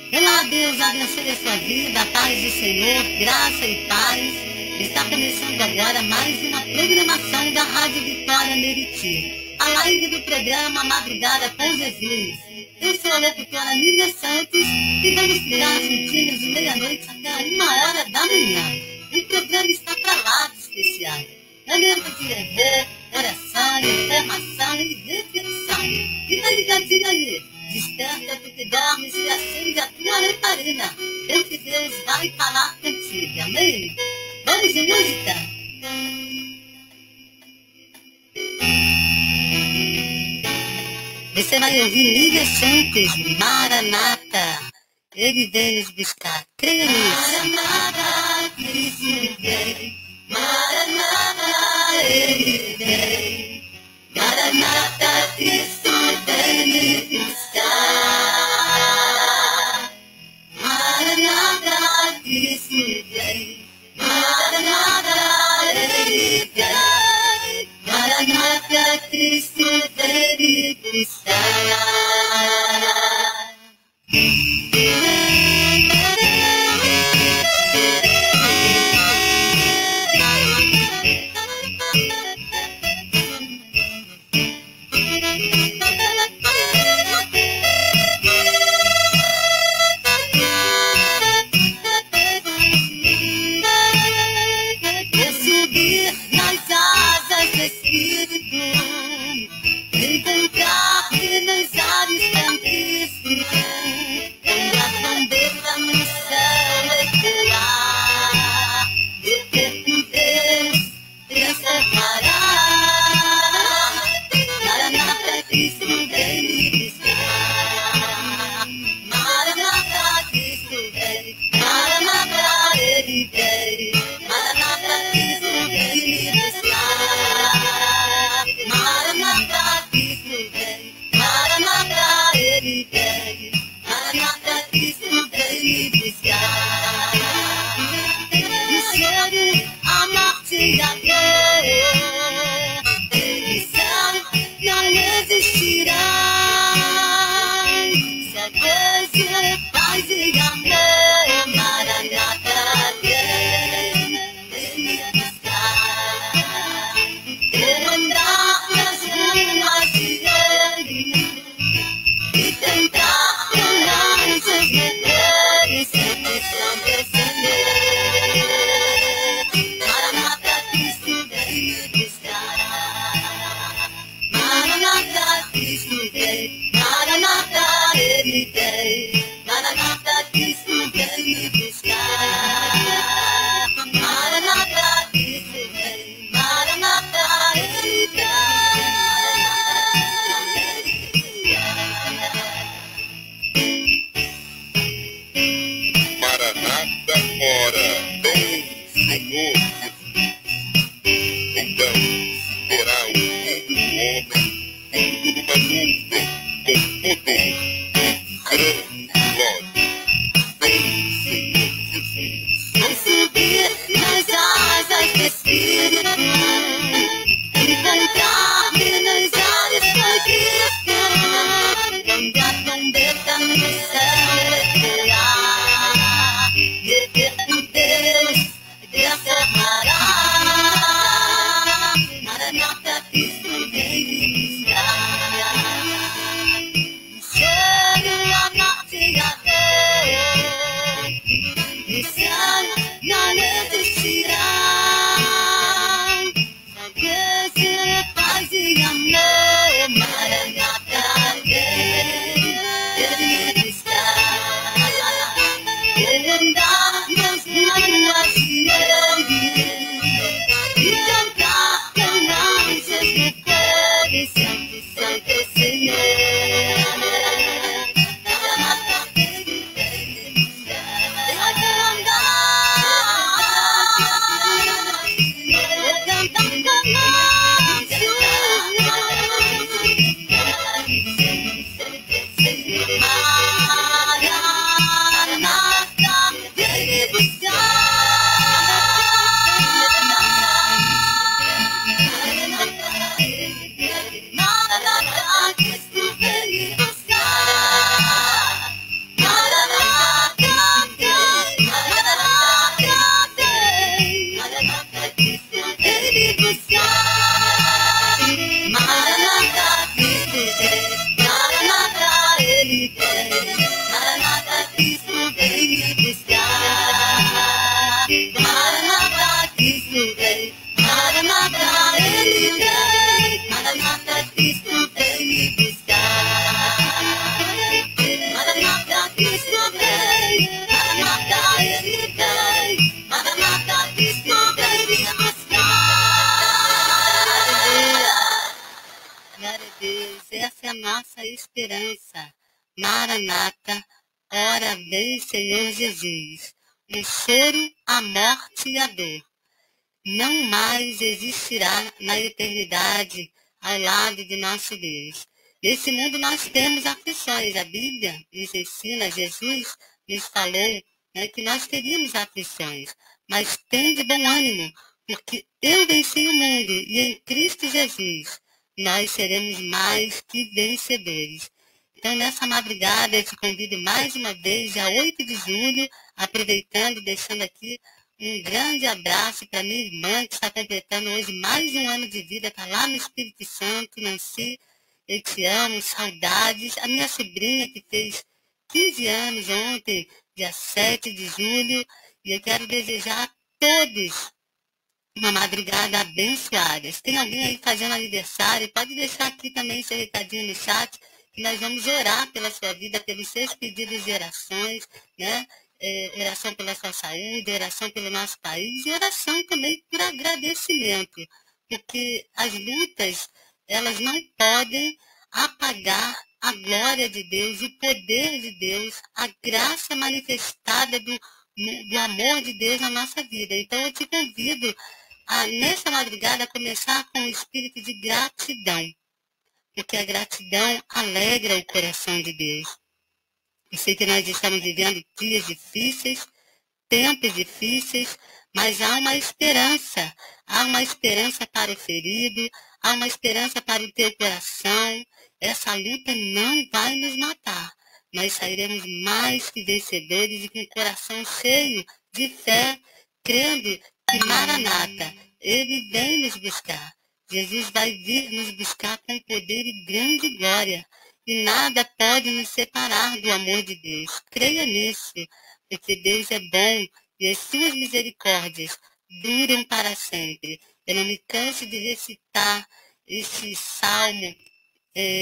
Olá, Deus abençoe a sua vida, a paz do Senhor, graça e paz. Está começando agora mais uma programação da Rádio Vitória Meriti, a live do programa Madrugada com Jesus. Eu sou a locutora Nília Santos e vamos criar juntinhos de meia-noite até 1h da manhã. O programa está para lá de especial. Momento de louvor, oração, informação e reflexão. Fica ligadinho aí. Desperta do que dormes e acende a tua lamparina. Esse Deus vai falar contigo. Amém? Vamos de música? Você vai ouvir Nília Santos, Maranata. Ele veio nos buscar. Creia nisso. Maranata, Cristo vem. Maranata, ele vem. Maranata, Cristo vem me buscar. Maranata, Cristo vem. Maranata, ele vem. Maranata, Cristo vem me buscar. Cristo vem, Maranata, ele vem, Maranata, Cristo vem me buscar. Glória a Deus, essa é a nossa esperança. Maranata, ora vem, Senhor Jesus. O choro, a morte e a dor não mais existirá na eternidade ao lado de nosso Deus. Nesse mundo nós temos aflições. A Bíblia nos ensina, Jesus nos falou, que nós teríamos aflições. Mas tende bom ânimo, porque eu venci o mundo e em Cristo Jesus nós seremos mais que vencedores. Então, nessa madrugada, eu te convido mais uma vez, dia 8 de julho, aproveitando, deixando aqui um grande abraço para minha irmã, que está completando hoje mais de um ano de vida, está lá no Espírito Santo, Nancy, eu te amo, saudades. A minha sobrinha, que fez 15 anos ontem, dia 7 de julho, e eu quero desejar a todos uma madrugada abençoada. Se tem alguém aí fazendo aniversário, pode deixar aqui também seu recadinho no chat, que nós vamos orar pela sua vida, pelos seus pedidos de orações, né? Oração pela sua saúde, oração pelo nosso país e oração também por agradecimento, porque as lutas, elas não podem apagar a glória de Deus, o poder de Deus, a graça manifestada do amor de Deus na nossa vida. Então eu te convido nessa madrugada a começar com o espírito de gratidão, porque a gratidão alegra o coração de Deus. Eu sei que nós estamos vivendo dias difíceis, tempos difíceis, mas há uma esperança para o ferido, há uma esperança para o teu coração. Essa luta não vai nos matar. Nós sairemos mais que vencedores e com o coração cheio de fé, crendo que Maranata, ele vem nos buscar. Jesus vai vir nos buscar com poder e grande glória. E nada pode nos separar do amor de Deus. Creia nisso, porque Deus é bom e as suas misericórdias duram para sempre. Eu não me canso de recitar este salmo,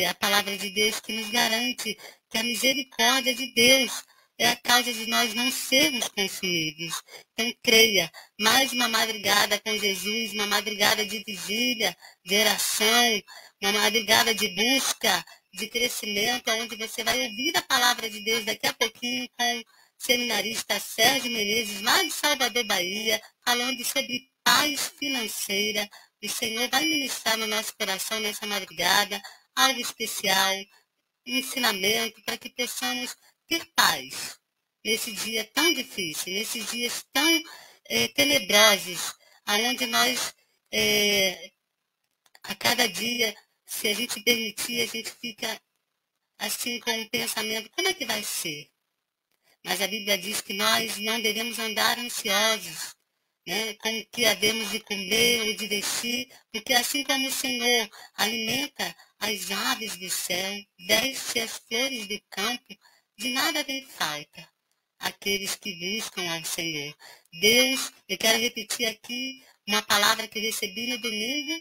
a palavra de Deus que nos garante que a misericórdia de Deus é a causa de nós não sermos consumidos. Então creia, mais uma madrugada com Jesus, uma madrugada de vigília, de oração, uma madrugada de busca, de crescimento, onde você vai ouvir a palavra de Deus daqui a pouquinho com o seminarista Sérgio Menezes, lá de Salvador, Bahia, falando sobre paz financeira. O Senhor vai ministrar no nosso coração nessa madrugada algo especial, um ensinamento para que possamos ter paz nesse dia tão difícil, nesses dias tão tenebrosos, onde nós, a cada dia, se a gente permitir, a gente fica assim com um pensamento, como é que vai ser? Mas a Bíblia diz que nós não devemos andar ansiosos, com o que havemos de comer ou de vestir, porque assim como o Senhor alimenta as aves do céu, veste as flores do campo, de nada tem falta aqueles que buscam ao Senhor. Deus, eu quero repetir aqui uma palavra que recebi no domingo,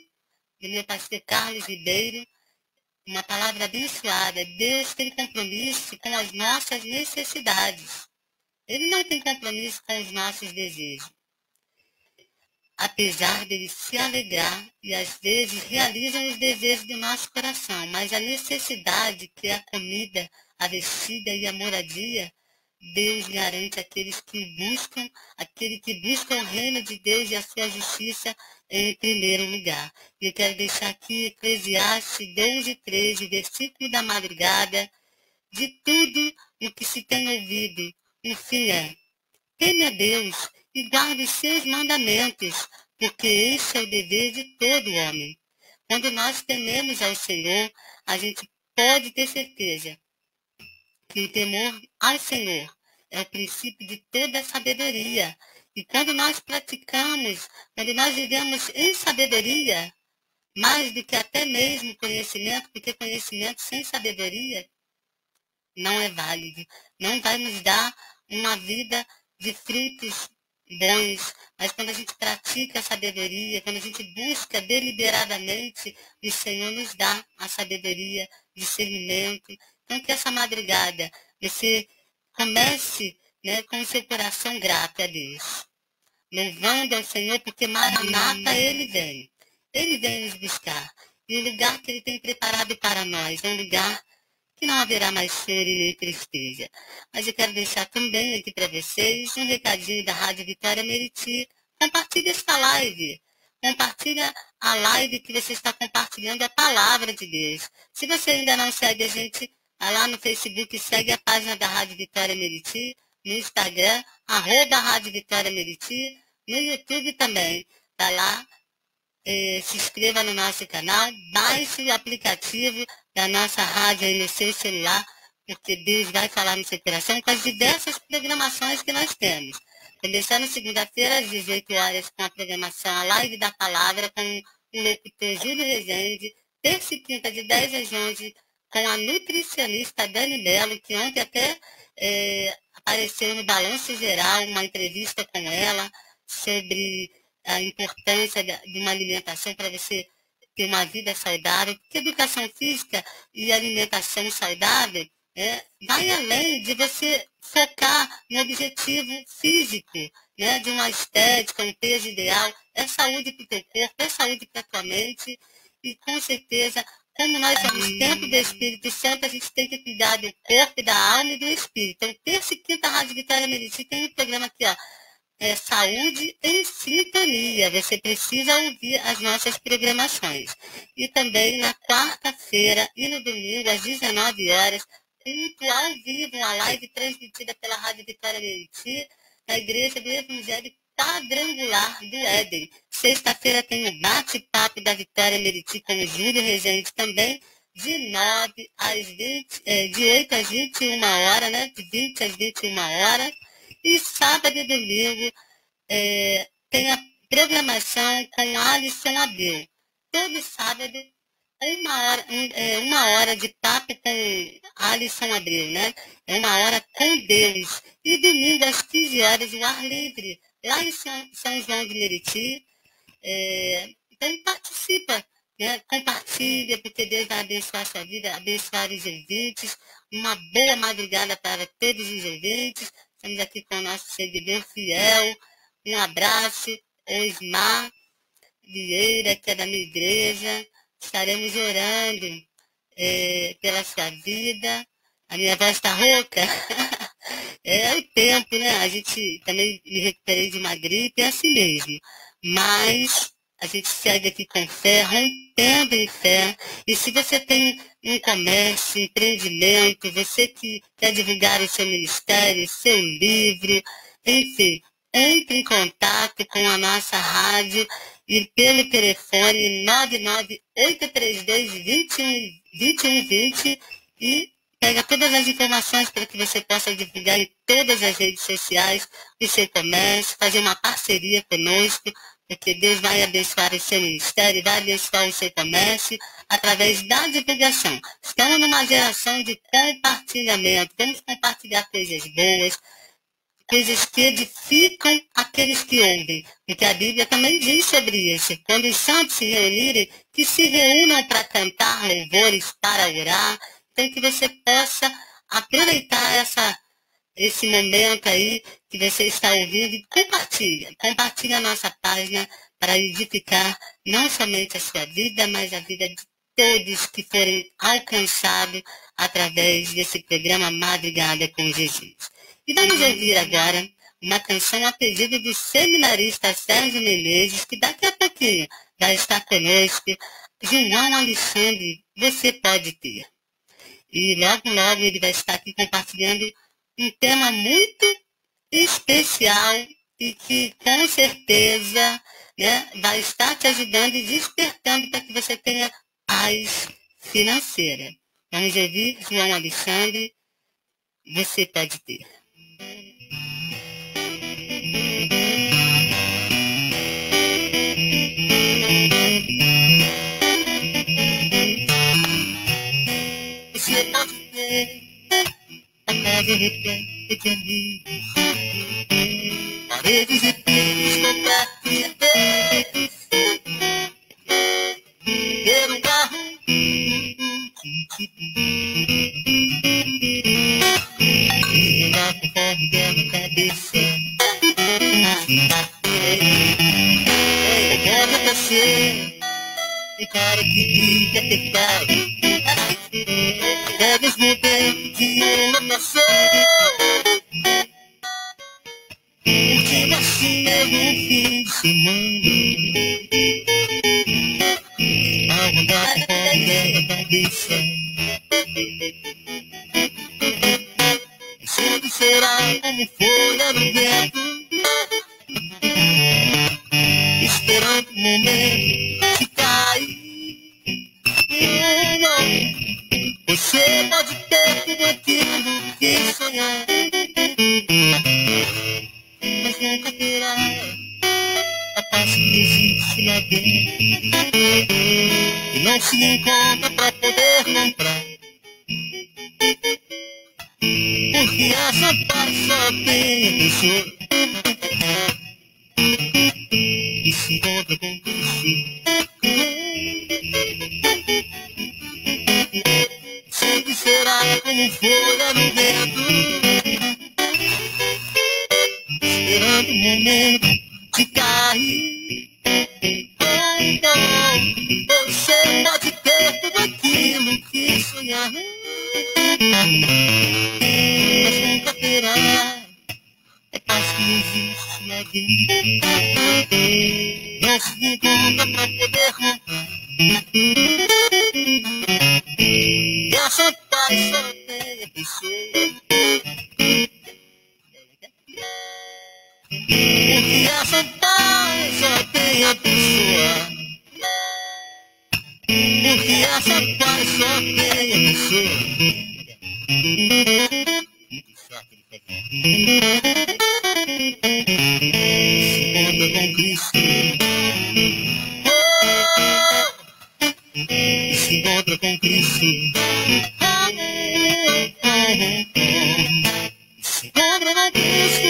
do meu pastor Carlos Ribeiro, uma palavra abençoada. Deus tem compromisso com as nossas necessidades. Ele não tem compromisso com os nossos desejos. Apesar dele se alegrar e às vezes realizam os desejos do nosso coração, mas a necessidade que é a comida, a vestida e a moradia, Deus garante àqueles que buscam, o reino de Deus e a sua justiça em primeiro lugar. E eu quero deixar aqui Eclesiastes 12:13, versículo da madrugada: de tudo o que se tem ouvido, o fim é: teme a Deus e guarde os seus mandamentos, porque esse é o dever de todo homem. Quando nós tememos ao Senhor, a gente pode ter certeza que o temor ao Senhor é o princípio de toda a sabedoria. E quando nós praticamos, quando nós vivemos em sabedoria, mais do que até mesmo conhecimento, porque conhecimento sem sabedoria não é válido, não vai nos dar uma vida de frutos bons, mas quando a gente pratica a sabedoria, quando a gente busca deliberadamente, o Senhor nos dá a sabedoria, discernimento. Então que essa madrugada você comece, né, com o seu coração grato a Deus, louvando ao Senhor, porque Maranata Ele vem. Ele vem nos buscar. E o lugar que Ele tem preparado para nós é um lugar que não haverá mais choro e nem tristeza. Mas eu quero deixar também aqui para vocês um recadinho da Rádio Vitória Meriti. Compartilhe esta live. Compartilha a live que você está compartilhando a palavra de Deus. Se você ainda não segue a gente, vai lá no Facebook, segue a página da Rádio Vitória Meriti, no Instagram, @Rádio Vitória Meriti, no YouTube também. Tá lá, se inscreva no nosso canal, baixe o aplicativo da nossa rádio aí no seu celular, porque Deus vai falar no seu coração com as diversas programações que nós temos. Começando segunda-feira às 18 horas com a programação A Live da Palavra com o locutor Júlio Rezende, terça e quinta de 10 às 11 com a nutricionista Dani Mello, que ontem até apareceu no Balanço Geral, uma entrevista com ela sobre a importância de uma alimentação para você ter uma vida saudável, porque educação física e alimentação saudável vai além de você focar no objetivo físico, né, de uma estética, um peso ideal. É saúde para o teu corpo, é saúde para a tua mente, e com certeza, como nós somos templo do Espírito Santo, a gente tem que cuidar do corpo, da alma e do espírito. Então, terça e quinta Rádio Vitória Meriti tem um programa aqui, ó, Saúde em Sintonia. Você precisa ouvir as nossas programações. E também na quarta-feira e no domingo, às 19 horas, ao vivo, uma live transmitida pela Rádio Vitória Meriti, na Igreja do Evangelho Quadrangular do Éden. Sexta-feira tem o bate-papo da Vitória Meriti com o Júlio Rezende também, de 9 às 20, de 8 às 21 horas, né? De 20 às 21 horas. E sábado e domingo tem a programação com Alisson Abreu. Todo sábado, uma hora de papo com Alisson Abreu, né? É uma hora com Deus. E domingo às 15 horas, o ar livre, lá em São João de Meriti. Então participa, né? Compartilha, porque Deus vai abençoar a sua vida, abençoar os ouvintes. Uma boa madrugada para todos os ouvintes. Estamos aqui com o nosso seguidor fiel. Um abraço, Osmar Vieira, que é da minha igreja. Estaremos orando pela sua vida. A minha voz está rouca. É o tempo, né? A gente também me recuperei de uma gripe, é assim mesmo. Mas a gente segue aqui com fé, rompendo em fé. E se você tem um comércio, empreendimento, você que quer divulgar o seu ministério, seu livro, enfim, entre em contato com a nossa rádio e pelo telefone 99832-2120 e pega todas as informações para que você possa divulgar em todas as redes sociais o seu comércio, fazer uma parceria conosco, porque Deus vai abençoar o seu ministério, vai abençoar o seu comércio através da divulgação. Estamos numa geração de compartilhamento, vamos compartilhar coisas boas, coisas que edificam aqueles que ouvem, porque a Bíblia também diz sobre isso. Quando os santos se reunirem, que se reúnam para cantar louvores, para orar, então que você possa aproveitar esse momento aí que você está ouvindo e compartilha a nossa página para edificar não somente a sua vida, mas a vida de todos que forem alcançados através desse programa Madrugada com Jesus. E vamos ouvir agora uma canção a pedido do seminarista Sérgio Menezes, que daqui a pouquinho vai estar conosco. João Alexandre, você pode ter. E logo, logo ele vai estar aqui compartilhando um tema muito especial e que com certeza, né, vai estar te ajudando e despertando para que você tenha paz financeira. Vamos ouvir João Alexandre, você pode ter. Você pode ter a casa repleta de amigos, paredes e pisos compartilhadas, ter um carro, andar conforme der na cabeça. Pode você, tem cara que fica pecado. Deve esmover de enlouquecer. Porque assim é no fim de semana. Ao andar conforme der na cabeça. Sempre será como folha no vento, esperando o momento de cair. Você pode ter tudo aquilo que sonhar, mas nunca terá a paz que existe lá dentro e não se encontra pra poder comprar. Porque essa paz só tem a pessoa que se encontra com Cristo. Sempre será como folha no vento, esperando o momento de cair. Então, você pode ter tudo aquilo que sonhar, mas nunca terá a paz que existe lá dentro. Não se encontra pra poder comprar. E essa paz só tem a pessoa. Porque essa paz só tem a pessoa. Porque essa paz só tem a pessoa. Se encontra com Cristo. Se encontra com Cristo. Se encontra com Cristo.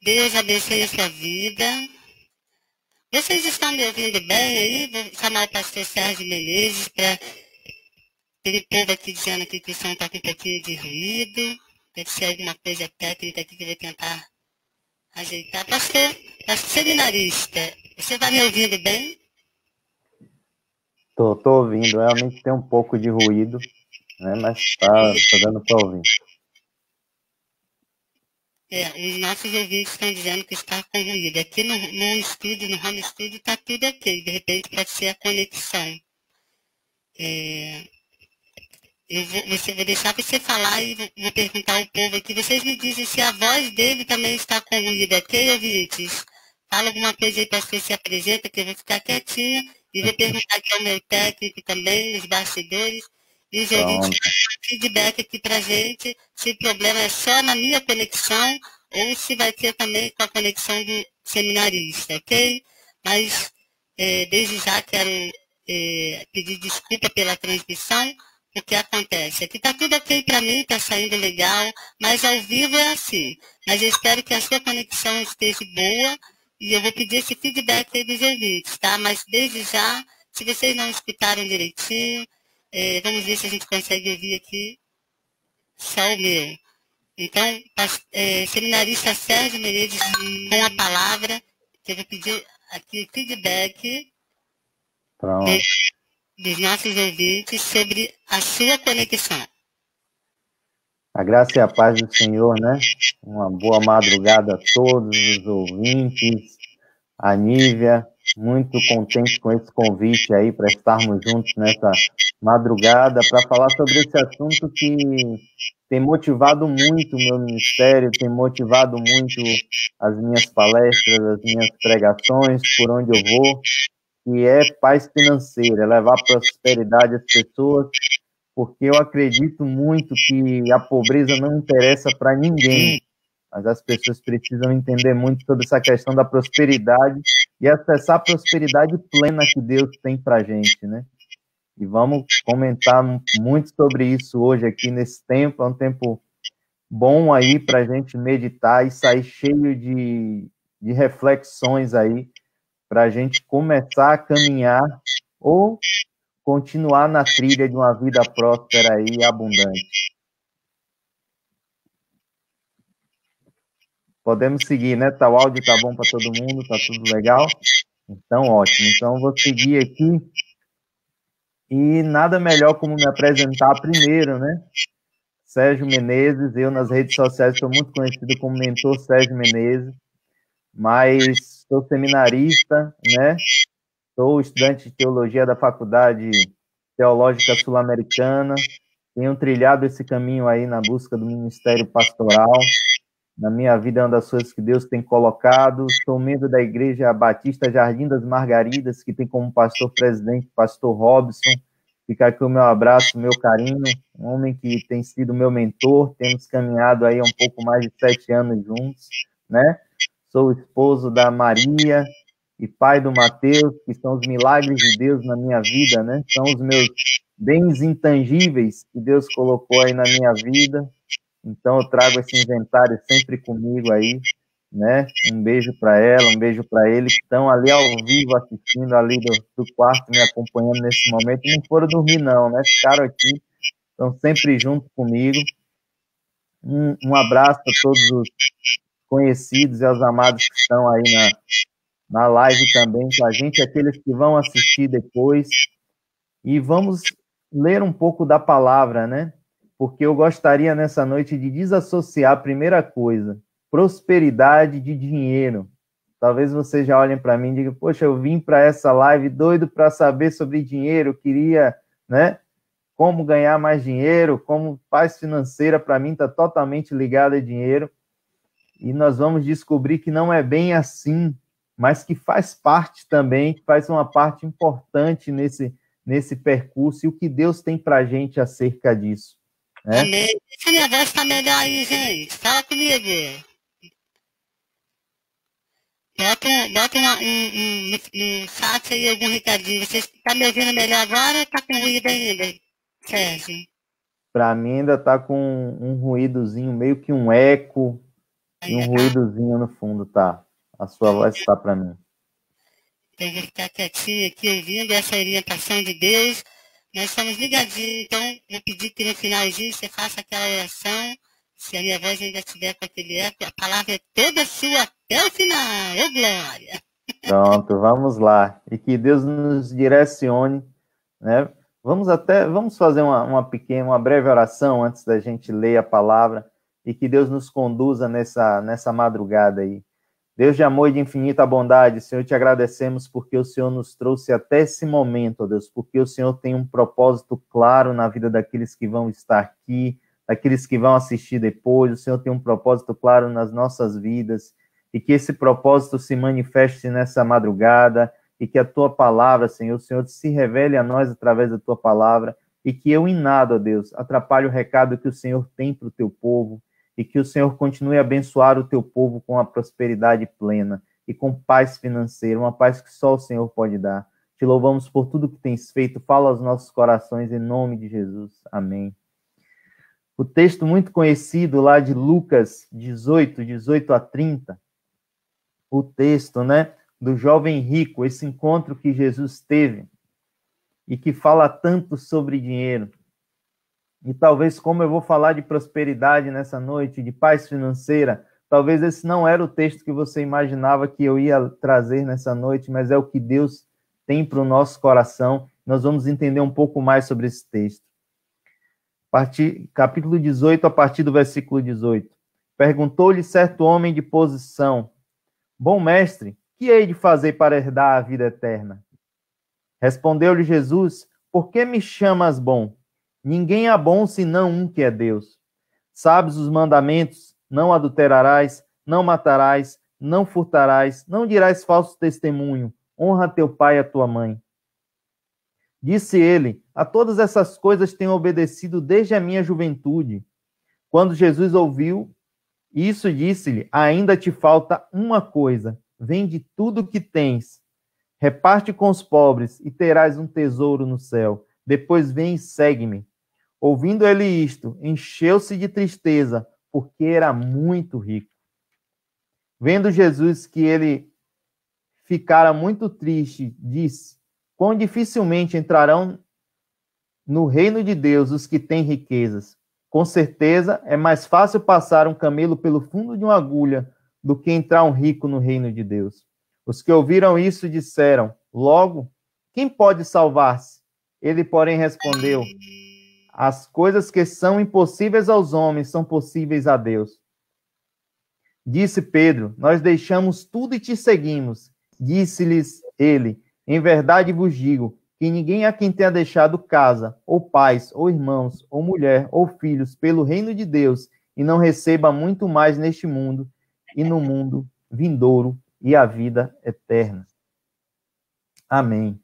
Deus abençoe a sua vida. Vocês estão me ouvindo bem aí? Vou chamar o pastor Sérgio Menezes para aquele povo aqui dizendo aqui que o som está com um pouquinho de ruído. Deve ser alguma coisa técnica aqui que eu vou tentar ajeitar. Pastor seminarista, você está me ouvindo bem? Tô ouvindo. Realmente tem um pouco de ruído, né? Mas tá dando para ouvir. Os nossos ouvintes estão dizendo que está com ruído. Aqui no estúdio, no home studio, está tudo ok. De repente pode ser a conexão. Vou deixar você falar e vou perguntar ao povo aqui. Vocês me dizem se a voz dele também está com ruído, ok, ouvintes? Fala alguma coisa aí para você se apresenta, que eu vou ficar quietinha. E vou perguntar aqui ao meu técnico também, os bastidores. E os ouvintes dão feedback aqui pra gente, se o problema é só na minha conexão ou se vai ter também com a conexão do seminarista, ok? Mas, desde já, quero pedir desculpa pela transmissão, o que acontece. Aqui tá tudo ok para mim, tá saindo legal, mas ao vivo é assim. Mas eu espero que a sua conexão esteja boa e eu vou pedir esse feedback aí dos ouvintes, tá? Mas, desde já, se vocês não escutaram direitinho, vamos ver se a gente consegue ouvir aqui só o meu. Então, seminarista Sérgio Menezes, com a palavra, que eu vou pedir aqui feedback dos nossos ouvintes sobre a sua conexão. A graça e a paz do Senhor, né? Uma boa madrugada a todos os ouvintes. A Nívia, muito contente com esse convite aí para estarmos juntos nessa madrugada para falar sobre esse assunto que tem motivado muito o meu ministério, tem motivado muito as minhas palestras, as minhas pregações, por onde eu vou, que é paz financeira, levar prosperidade às pessoas, porque eu acredito muito que a pobreza não interessa para ninguém, mas as pessoas precisam entender muito sobre essa questão da prosperidade e acessar a prosperidade plena que Deus tem para a gente, né? E vamos comentar muito sobre isso hoje aqui nesse tempo. É um tempo bom aí para a gente meditar e sair cheio de reflexões aí, para a gente começar a caminhar ou continuar na trilha de uma vida próspera e abundante. Podemos seguir, né? O áudio tá bom para todo mundo, tá tudo legal? Então, ótimo. Então, eu vou seguir aqui. E nada melhor como me apresentar primeiro, né? Sérgio Menezes, eu nas redes sociais sou muito conhecido como Mentor Sérgio Menezes, mas sou seminarista, né? Sou estudante de teologia da Faculdade Teológica Sul-Americana, tenho trilhado esse caminho aí na busca do ministério pastoral. Na minha vida é uma das coisas que Deus tem colocado. Sou membro da Igreja Batista Jardim das Margaridas, que tem como pastor-presidente o pastor Robson. Fica aqui o meu abraço, o meu carinho, um homem que tem sido meu mentor, temos caminhado aí há um pouco mais de 7 anos juntos, né? Sou esposo da Maria e pai do Mateus, que são os milagres de Deus na minha vida, né? São os meus bens intangíveis que Deus colocou aí na minha vida. Então, eu trago esse inventário sempre comigo aí, né? Um beijo para ela, um beijo para ele, que estão ali ao vivo assistindo ali do quarto, me acompanhando nesse momento. Não foram dormir, não, né? Ficaram aqui, estão sempre junto comigo. Um abraço a todos os conhecidos e aos amados que estão aí na live também com a gente, aqueles que vão assistir depois. E vamos ler um pouco da palavra, né? Porque eu gostaria nessa noite de desassociar a primeira coisa, prosperidade de dinheiro. Talvez vocês já olhem para mim e digam, poxa, eu vim para essa live doido para saber sobre dinheiro, queria, né, como ganhar mais dinheiro, como paz financeira, para mim está totalmente ligada a dinheiro. E nós vamos descobrir que não é bem assim, mas que faz parte também, que faz uma parte importante nesse percurso e o que Deus tem para a gente acerca disso. Né? Amém. Essa minha voz tá melhor aí, gente. Fala comigo. Bota no chat aí algum recadinho. Você está me ouvindo melhor agora ou tá com ruído ainda, Sérgio? Para mim ainda tá com um ruídozinho, meio que um eco e um ruídozinho no fundo, tá? A sua voz está para mim. Então, eu vou ficar quietinho aqui ouvindo essa orientação de Deus. Nós estamos ligadinhos, então vou pedir que no finalzinho você faça aquela oração. Se a minha voz ainda estiver com aquele eco, a palavra é toda sua até o final. Ô, glória! Pronto, vamos lá. E que Deus nos direcione, né? Vamos fazer uma breve oração antes da gente ler a palavra e que Deus nos conduza nessa madrugada aí. Deus de amor e de infinita bondade, Senhor, te agradecemos porque o Senhor nos trouxe até esse momento, ó Deus, porque o Senhor tem um propósito claro na vida daqueles que vão estar aqui, daqueles que vão assistir depois, o Senhor tem um propósito claro nas nossas vidas, e que esse propósito se manifeste nessa madrugada, e que a tua palavra, Senhor, o Senhor se revele a nós através da tua palavra, e que eu em nada, ó Deus, atrapalhe o recado que o Senhor tem para o teu povo, e que o Senhor continue a abençoar o teu povo com a prosperidade plena e com paz financeira, uma paz que só o Senhor pode dar. Te louvamos por tudo que tens feito, fala aos nossos corações, em nome de Jesus. Amém. O texto muito conhecido lá de Lucas 18 a 30, o texto, né, do jovem rico, esse encontro que Jesus teve e que fala tanto sobre dinheiro. E talvez, como eu vou falar de prosperidade nessa noite, de paz financeira, talvez esse não era o texto que você imaginava que eu ia trazer nessa noite, mas é o que Deus tem para o nosso coração. Nós vamos entender um pouco mais sobre esse texto. Capítulo 18, a partir do versículo 18. Perguntou-lhe certo homem de posição: Bom mestre, que hei de fazer para herdar a vida eterna? Respondeu-lhe Jesus: Por que me chamas bom? Ninguém é bom senão um que é Deus. Sabes os mandamentos: não adulterarás, não matarás, não furtarás, não dirás falso testemunho, honra teu pai e a tua mãe. Disse ele: a todas essas coisas tenho obedecido desde a minha juventude. Quando Jesus ouviu isso, disse-lhe: ainda te falta uma coisa. Vende tudo o que tens, reparte com os pobres e terás um tesouro no céu. Depois vem e segue-me. Ouvindo ele isto, encheu-se de tristeza, porque era muito rico. Vendo Jesus que ele ficara muito triste, disse: quão dificilmente entrarão no reino de Deus os que têm riquezas. Com certeza, é mais fácil passar um camelo pelo fundo de uma agulha do que entrar um rico no reino de Deus. Os que ouviram isso disseram: logo, quem pode salvar-se? Ele, porém, respondeu: as coisas que são impossíveis aos homens são possíveis a Deus. Disse Pedro: nós deixamos tudo e te seguimos. Disse-lhes ele: em verdade vos digo, que ninguém a quem tenha deixado casa, ou pais, ou irmãos, ou mulher, ou filhos, pelo reino de Deus, e não receba muito mais neste mundo e no mundo vindouro e a vida eterna. Amém.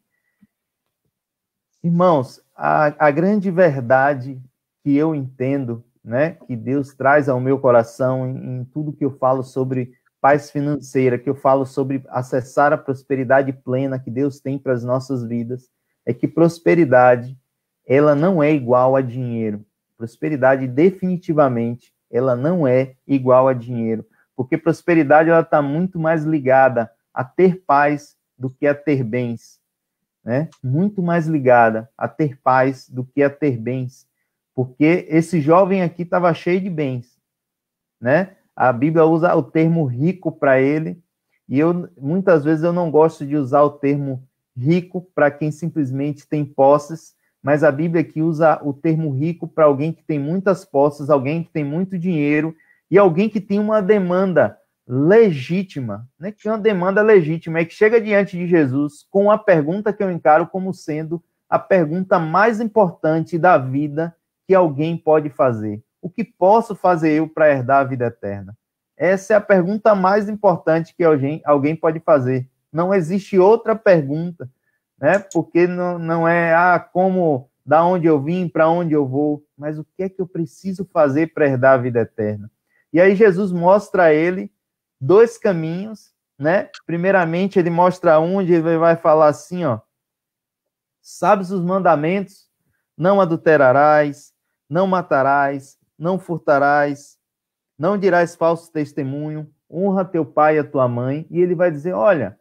Irmãos, a grande verdade que eu entendo, né, que Deus traz ao meu coração em tudo que eu falo sobre paz financeira, que eu falo sobre acessar a prosperidade plena que Deus tem para as nossas vidas, é que prosperidade, ela não é igual a dinheiro. Prosperidade, definitivamente, ela não é igual a dinheiro, porque prosperidade, ela está muito mais ligada a ter paz do que a ter bens, né? Muito mais ligada a ter paz do que a ter bens, porque esse jovem aqui estava cheio de bens, né? A Bíblia usa o termo rico para ele, e muitas vezes eu não gosto de usar o termo rico para quem simplesmente tem posses, mas a Bíblia aqui usa o termo rico para alguém que tem muitas posses, alguém que tem muito dinheiro, e alguém que tem uma demanda legítima, né? Que é uma demanda legítima, é que chega diante de Jesus com a pergunta que eu encaro como sendo a pergunta mais importante da vida que alguém pode fazer. O que posso fazer eu para herdar a vida eterna? Essa é a pergunta mais importante que alguém pode fazer. Não existe outra pergunta, né? Porque não é como, da onde eu vim, para onde eu vou, mas o que é que eu preciso fazer para herdar a vida eterna? E aí Jesus mostra a ele dois caminhos, né? Primeiramente, ele mostra onde ele vai falar assim, ó: sabes os mandamentos? Não adulterarás, não matarás, não furtarás, não dirás falso testemunho, honra teu pai e a tua mãe. E ele vai dizer: olha,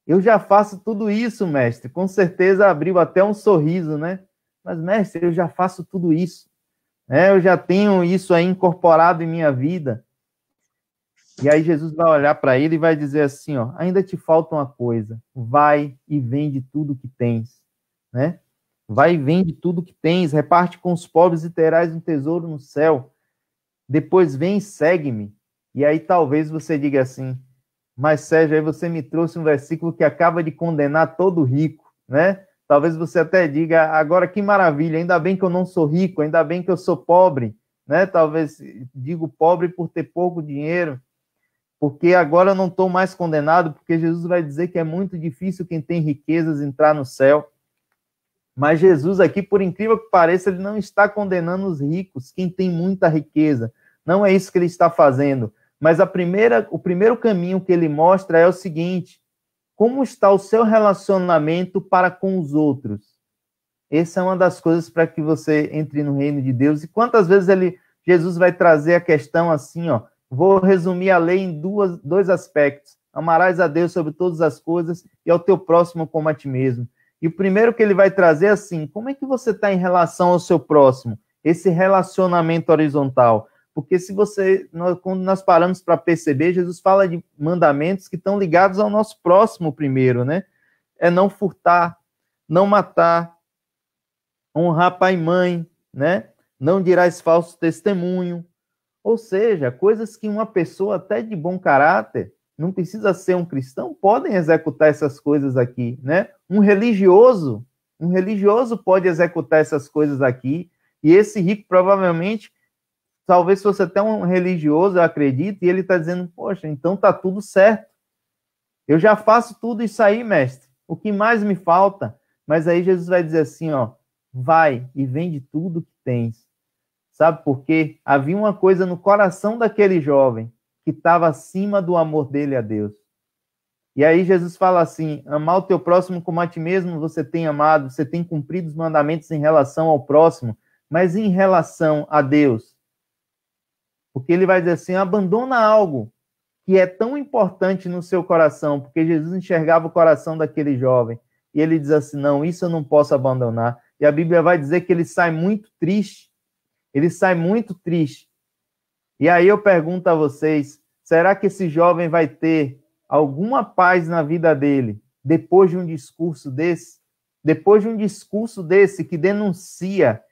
eu já faço tudo isso, mestre. Com certeza abriu até um sorriso, né? Mas, mestre, eu já faço tudo isso, né? Eu já tenho isso aí incorporado em minha vida. E aí Jesus vai olhar para ele e vai dizer assim, ó: ainda te falta uma coisa, vai e vende tudo que tens, né? Vai e vende tudo que tens, reparte com os pobres e terás um tesouro no céu. Depois vem e segue-me. E aí talvez você diga assim: mas Sérgio, aí você me trouxe um versículo que acaba de condenar todo rico, né? Talvez você até diga: agora que maravilha, ainda bem que eu não sou rico, ainda bem que eu sou pobre, né? Talvez digo pobre por ter pouco dinheiro, porque agora eu não estou mais condenado, porque Jesus vai dizer que é muito difícil quem tem riquezas entrar no céu. Mas Jesus aqui, por incrível que pareça, ele não está condenando os ricos, quem tem muita riqueza. Não é isso que ele está fazendo. Mas o primeiro caminho que ele mostra é o seguinte: como está o seu relacionamento para com os outros? Essa é uma das coisas para que você entre no reino de Deus. E quantas vezes Jesus vai trazer a questão assim, ó: vou resumir a lei em dois aspectos: amarás a Deus sobre todas as coisas e ao teu próximo como a ti mesmo. E o primeiro que ele vai trazer é assim: como é que você está em relação ao seu próximo? Esse relacionamento horizontal. Porque quando nós paramos para perceber, Jesus fala de mandamentos que estão ligados ao nosso próximo primeiro, né? É não furtar, não matar, honrar pai e mãe, né? Não dirás falso testemunho. Ou seja, coisas que uma pessoa até de bom caráter, não precisa ser um cristão, podem executar essas coisas aqui, né? Um religioso pode executar essas coisas aqui, e esse rico provavelmente, talvez fosse até um religioso, eu acredito, e ele está dizendo: poxa, então está tudo certo. Eu já faço tudo isso aí, mestre. O que mais me falta? Mas aí Jesus vai dizer assim, ó: vai e vende tudo que tens. Sabe por quê? Havia uma coisa no coração daquele jovem que estava acima do amor dele a Deus. E aí Jesus fala assim: amar o teu próximo como a ti mesmo você tem amado, você tem cumprido os mandamentos em relação ao próximo, mas em relação a Deus, Porque ele vai dizer assim, abandona algo que é tão importante no seu coração, porque Jesus enxergava o coração daquele jovem. E ele diz assim, não, isso eu não posso abandonar. E a Bíblia vai dizer que ele sai muito triste. Ele sai muito triste. E aí eu pergunto a vocês, será que esse jovem vai ter alguma paz na vida dele depois de um discurso desse? Depois de um discurso desse que denuncia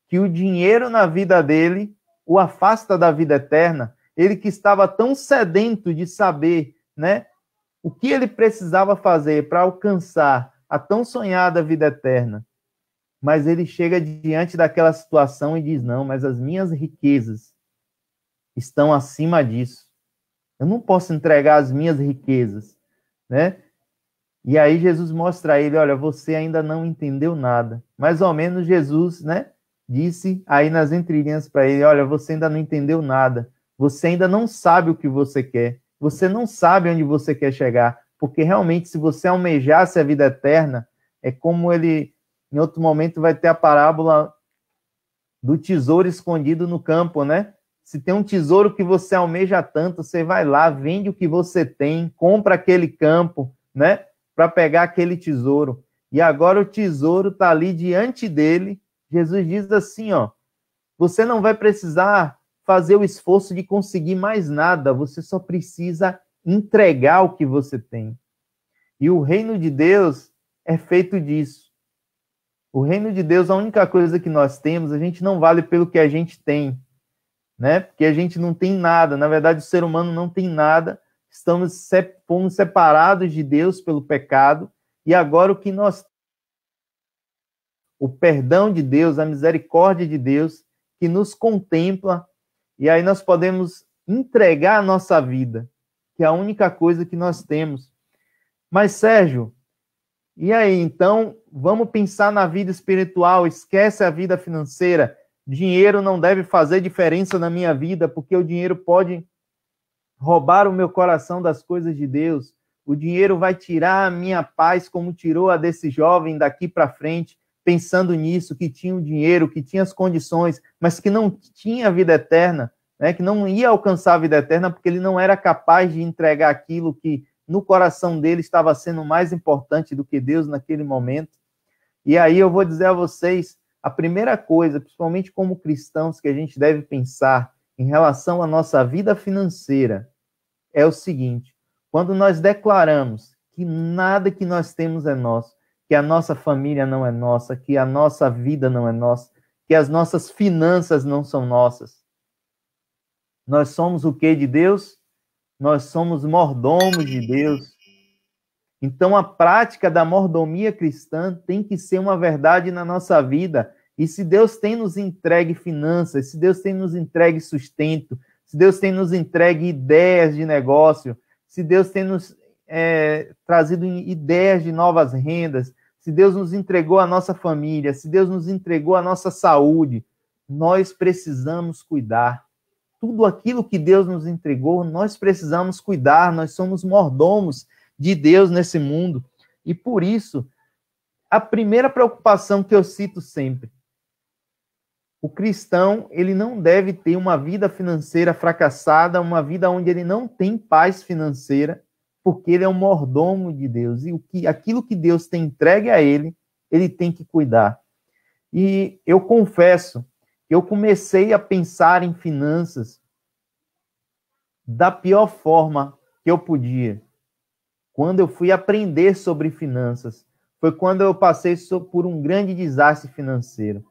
que o dinheiro na vida dele o afasta da vida eterna, ele que estava tão sedento de saber, né, o que ele precisava fazer para alcançar a tão sonhada vida eterna. Mas ele chega diante daquela situação e diz, não, mas as minhas riquezas estão acima disso. Eu não posso entregar as minhas riquezas, né? E aí Jesus mostra a ele, olha, você ainda não entendeu nada. Mais ou menos Jesus, né, disse aí nas entrelinhas para ele, olha, você ainda não entendeu nada. Você ainda não sabe o que você quer. Você não sabe onde você quer chegar. Porque realmente, se você almejasse a vida eterna, é como ele, em outro momento, vai ter a parábola do tesouro escondido no campo, né? Se tem um tesouro que você almeja tanto, você vai lá, vende o que você tem, compra aquele campo, né? Para pegar aquele tesouro. E agora o tesouro está ali diante dele. Jesus diz assim, ó, você não vai precisar fazer o esforço de conseguir mais nada, você só precisa entregar o que você tem. E o reino de Deus é feito disso. O reino de Deus, a única coisa que nós temos, a gente não vale pelo que a gente tem, né? Porque a gente não tem nada, na verdade o ser humano não tem nada, fomos separados de Deus pelo pecado, e agora o que nós o perdão de Deus, a misericórdia de Deus, que nos contempla, e aí nós podemos entregar a nossa vida, que é a única coisa que nós temos. Mas, Sérgio, e aí, então, vamos pensar na vida espiritual, esquece a vida financeira, dinheiro não deve fazer diferença na minha vida, porque o dinheiro pode roubar o meu coração das coisas de Deus, o dinheiro vai tirar a minha paz, como tirou a desse jovem daqui para frente, pensando nisso, que tinha o dinheiro, que tinha as condições, mas que não tinha vida eterna, né? Que não ia alcançar a vida eterna, porque ele não era capaz de entregar aquilo que no coração dele estava sendo mais importante do que Deus naquele momento. E aí eu vou dizer a vocês, a primeira coisa, principalmente como cristãos, que a gente deve pensar em relação à nossa vida financeira, é o seguinte, quando nós declaramos que nada que nós temos é nosso, que a nossa família não é nossa, que a nossa vida não é nossa, que as nossas finanças não são nossas. Nós somos o que de Deus? Nós somos mordomos de Deus. Então, a prática da mordomia cristã tem que ser uma verdade na nossa vida. E se Deus tem nos entregue finanças, se Deus tem nos entregue sustento, se Deus tem nos entregue ideias de negócio, se Deus tem nos trazido ideias de novas rendas, se Deus nos entregou a nossa família, se Deus nos entregou a nossa saúde, nós precisamos cuidar. Tudo aquilo que Deus nos entregou, nós precisamos cuidar, nós somos mordomos de Deus nesse mundo. E por isso, a primeira preocupação que eu cito sempre, o cristão, ele não deve ter uma vida financeira fracassada, uma vida onde ele não tem paz financeira, porque ele é um mordomo de Deus. E aquilo que Deus tem entregue a ele, ele tem que cuidar. E eu confesso que eu comecei a pensar em finanças da pior forma que eu podia. Quando eu fui aprender sobre finanças, foi quando eu passei por um grande desastre financeiro.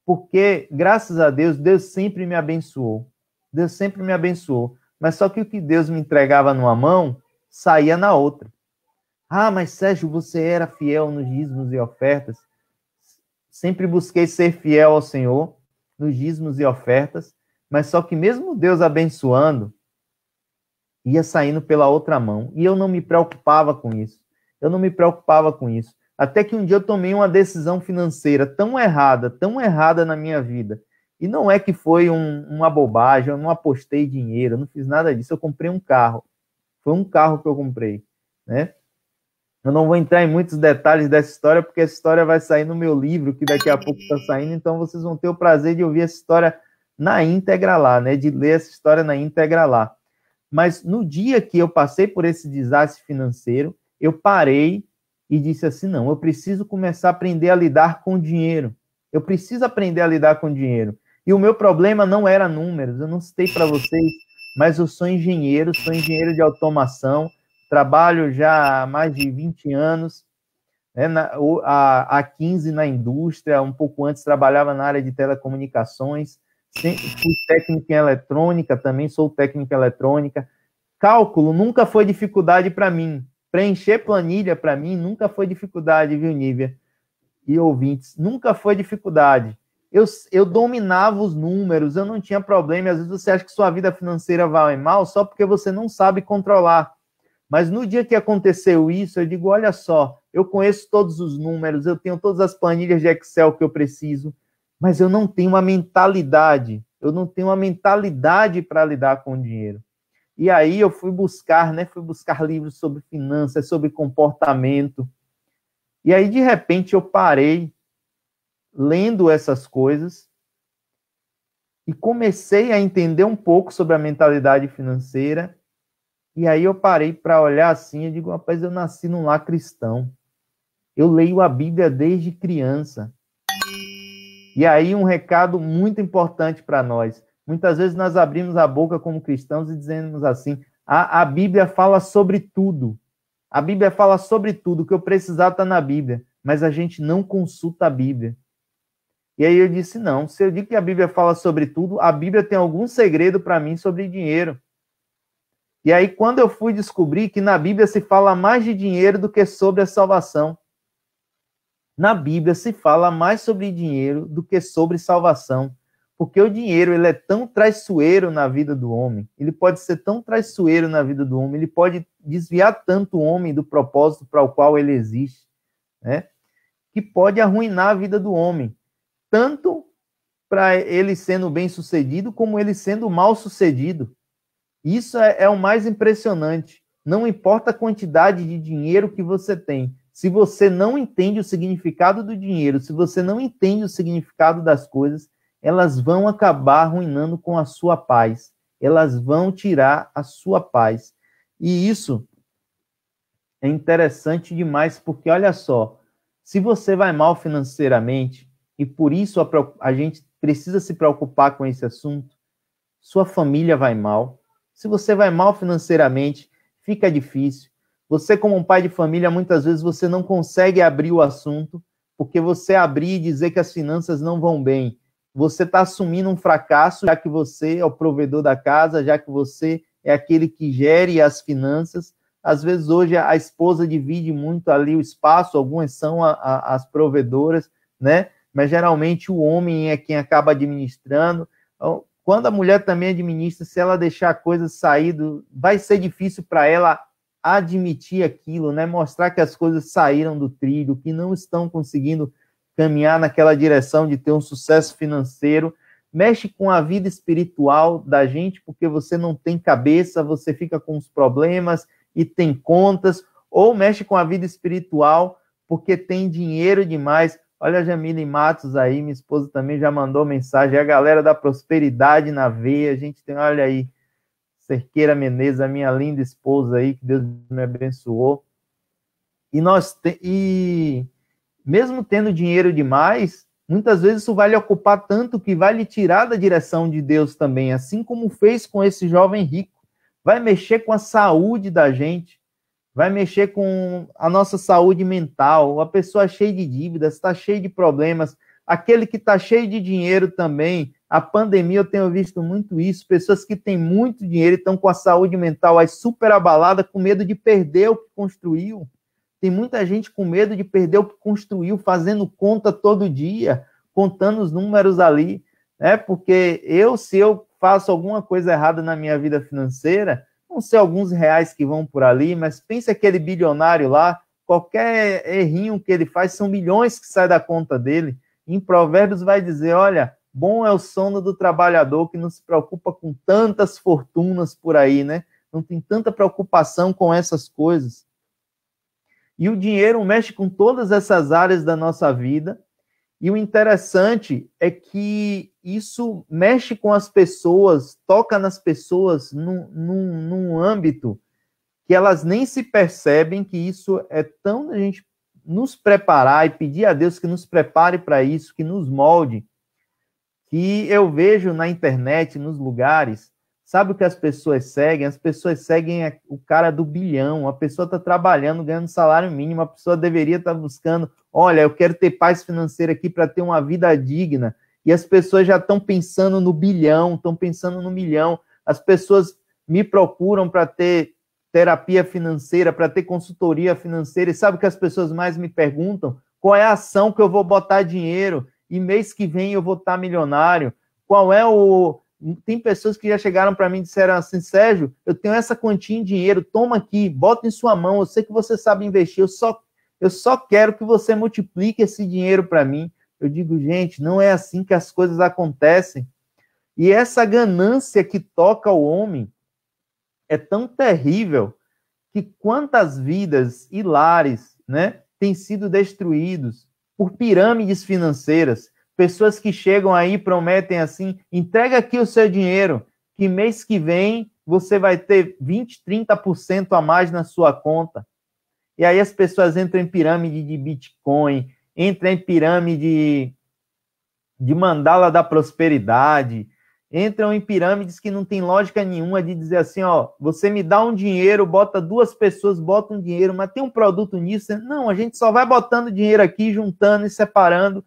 Porque, graças a Deus, Deus sempre me abençoou. Deus sempre me abençoou. Mas só que o que Deus me entregava numa mão, saía na outra. Ah, mas Sérgio, você era fiel nos dízimos e ofertas. Sempre busquei ser fiel ao Senhor, nos dízimos e ofertas, mas só que mesmo Deus abençoando, ia saindo pela outra mão. E eu não me preocupava com isso. Eu não me preocupava com isso. Até que um dia eu tomei uma decisão financeira tão errada na minha vida. E não é que foi uma bobagem, eu não apostei dinheiro, eu não fiz nada disso. Eu comprei um carro. Foi um carro que eu comprei, né? Eu não vou entrar em muitos detalhes dessa história, porque essa história vai sair no meu livro, que daqui a pouco está saindo, então vocês vão ter o prazer de ouvir essa história na íntegra lá, né? De ler essa história na íntegra lá. Mas no dia que eu passei por esse desastre financeiro, eu parei e disse assim, não, eu preciso começar a aprender a lidar com dinheiro. Eu preciso aprender a lidar com dinheiro. E o meu problema não era números, eu não citei para vocês, mas eu sou engenheiro de automação, trabalho já há mais de 20 anos, né, há 15 na indústria, um pouco antes trabalhava na área de telecomunicações, fui técnico em eletrônica, também sou técnico em eletrônica. Cálculo nunca foi dificuldade para mim. Preencher planilha para mim nunca foi dificuldade, viu, Nívia? E ouvintes, nunca foi dificuldade. Eu dominava os números, eu não tinha problema. Às vezes você acha que sua vida financeira vai mal só porque você não sabe controlar. Mas no dia que aconteceu isso, eu digo, olha só, eu conheço todos os números, eu tenho todas as planilhas de Excel que eu preciso, mas eu não tenho uma mentalidade, para lidar com o dinheiro. E aí eu fui buscar livros sobre finanças, sobre comportamento. E aí, de repente, eu parei lendo essas coisas e comecei a entender um pouco sobre a mentalidade financeira. E aí eu parei para olhar assim e digo, rapaz, eu nasci num lar cristão. Eu leio a Bíblia desde criança. E aí um recado muito importante para nós. Muitas vezes nós abrimos a boca como cristãos e dizemos assim, a Bíblia fala sobre tudo. A Bíblia fala sobre tudo, o que eu precisar está na Bíblia. Mas a gente não consulta a Bíblia. E aí eu disse, não, se eu digo que a Bíblia fala sobre tudo, a Bíblia tem algum segredo para mim sobre dinheiro. E aí, quando eu fui descobrir que na Bíblia se fala mais de dinheiro do que sobre a salvação. Na Bíblia se fala mais sobre dinheiro do que sobre salvação. Porque o dinheiro, ele é tão traiçoeiro na vida do homem, ele pode ser tão traiçoeiro na vida do homem, ele pode desviar tanto o homem do propósito para o qual ele existe, né? Que pode arruinar a vida do homem. Tanto para ele sendo bem-sucedido, como ele sendo mal-sucedido. Isso é o mais impressionante. Não importa a quantidade de dinheiro que você tem. Se você não entende o significado do dinheiro, se você não entende o significado das coisas, elas vão acabar arruinando com a sua paz. Elas vão tirar a sua paz. E isso é interessante demais, porque olha só, se você vai mal financeiramente, e por isso a gente precisa se preocupar com esse assunto, sua família vai mal. Se você vai mal financeiramente, fica difícil. Você, como um pai de família, muitas vezes você não consegue abrir o assunto, porque você abrir e dizer que as finanças não vão bem, você está assumindo um fracasso, já que você é o provedor da casa, já que você é aquele que gere as finanças. Às vezes, hoje, a esposa divide muito ali o espaço, algumas são as provedoras, né? Mas, geralmente, o homem é quem acaba administrando. Então, quando a mulher também administra, se ela deixar a coisa sair, vai ser difícil para ela admitir aquilo, né? Mostrar que as coisas saíram do trilho, que não estão conseguindo caminhar naquela direção de ter um sucesso financeiro. Mexe com a vida espiritual da gente, porque você não tem cabeça, você fica com os problemas e tem contas, ou mexe com a vida espiritual, porque tem dinheiro demais. Olha a Jamile Matos aí, minha esposa também já mandou mensagem, a galera da Prosperidade na Veia, a gente tem, olha aí, Cerqueira Menezes, a minha linda esposa aí, que Deus me abençoou. E mesmo tendo dinheiro demais, muitas vezes isso vai lhe ocupar tanto que vai lhe tirar da direção de Deus também, assim como fez com esse jovem rico. Vai mexer com a saúde da gente, vai mexer com a nossa saúde mental. A pessoa cheia de dívidas, está cheia de problemas. Aquele que está cheio de dinheiro também, a pandemia eu tenho visto muito isso, pessoas que têm muito dinheiro e estão com a saúde mental aí super abalada, com medo de perder o que construiu. Tem muita gente com medo de perder o que construiu, fazendo conta todo dia, contando os números ali, né? Porque se eu faço alguma coisa errada na minha vida financeira, não sei alguns reais que vão por ali, mas pense aquele bilionário lá, qualquer errinho que ele faz, são milhões que saem da conta dele. Em Provérbios vai dizer, olha, bom é o sono do trabalhador que não se preocupa com tantas fortunas por aí, né? Não tem tanta preocupação com essas coisas. E o dinheiro mexe com todas essas áreas da nossa vida E o interessante é que isso mexe com as pessoas, toca nas pessoas num âmbito que elas nem se percebem que isso é tão a gente nos preparar e pedir a Deus que nos prepare para isso, que nos molde, que eu vejo na internet, nos lugares, sabe o que as pessoas seguem? As pessoas seguem o cara do bilhão, a pessoa está trabalhando, ganhando salário mínimo, a pessoa deveria estar buscando, olha, eu quero ter paz financeira aqui para ter uma vida digna, e as pessoas já estão pensando no bilhão, estão pensando no milhão, as pessoas me procuram para ter terapia financeira, para ter consultoria financeira, e sabe o que as pessoas mais me perguntam? Qual é a ação que eu vou botar dinheiro? E mês que vem eu vou estar milionário? Qual é o... Tem pessoas que já chegaram para mim e disseram assim, Sérgio, eu tenho essa quantia em dinheiro, toma aqui, bota em sua mão, eu sei que você sabe investir, eu só quero que você multiplique esse dinheiro para mim. Eu digo, gente, não é assim que as coisas acontecem. E essa ganância que toca o homem é tão terrível que quantas vidas e lares, né, têm sido destruídos por pirâmides financeiras, pessoas que chegam aí e prometem assim, entrega aqui o seu dinheiro, que mês que vem você vai ter 20%, 30% a mais na sua conta. E aí as pessoas entram em pirâmide de Bitcoin, entram em pirâmide de mandala da prosperidade, entram em pirâmides que não tem lógica nenhuma de dizer assim, ó, você me dá um dinheiro, bota duas pessoas, bota um dinheiro, mas tem um produto nisso? Não, a gente só vai botando dinheiro aqui, juntando e separando,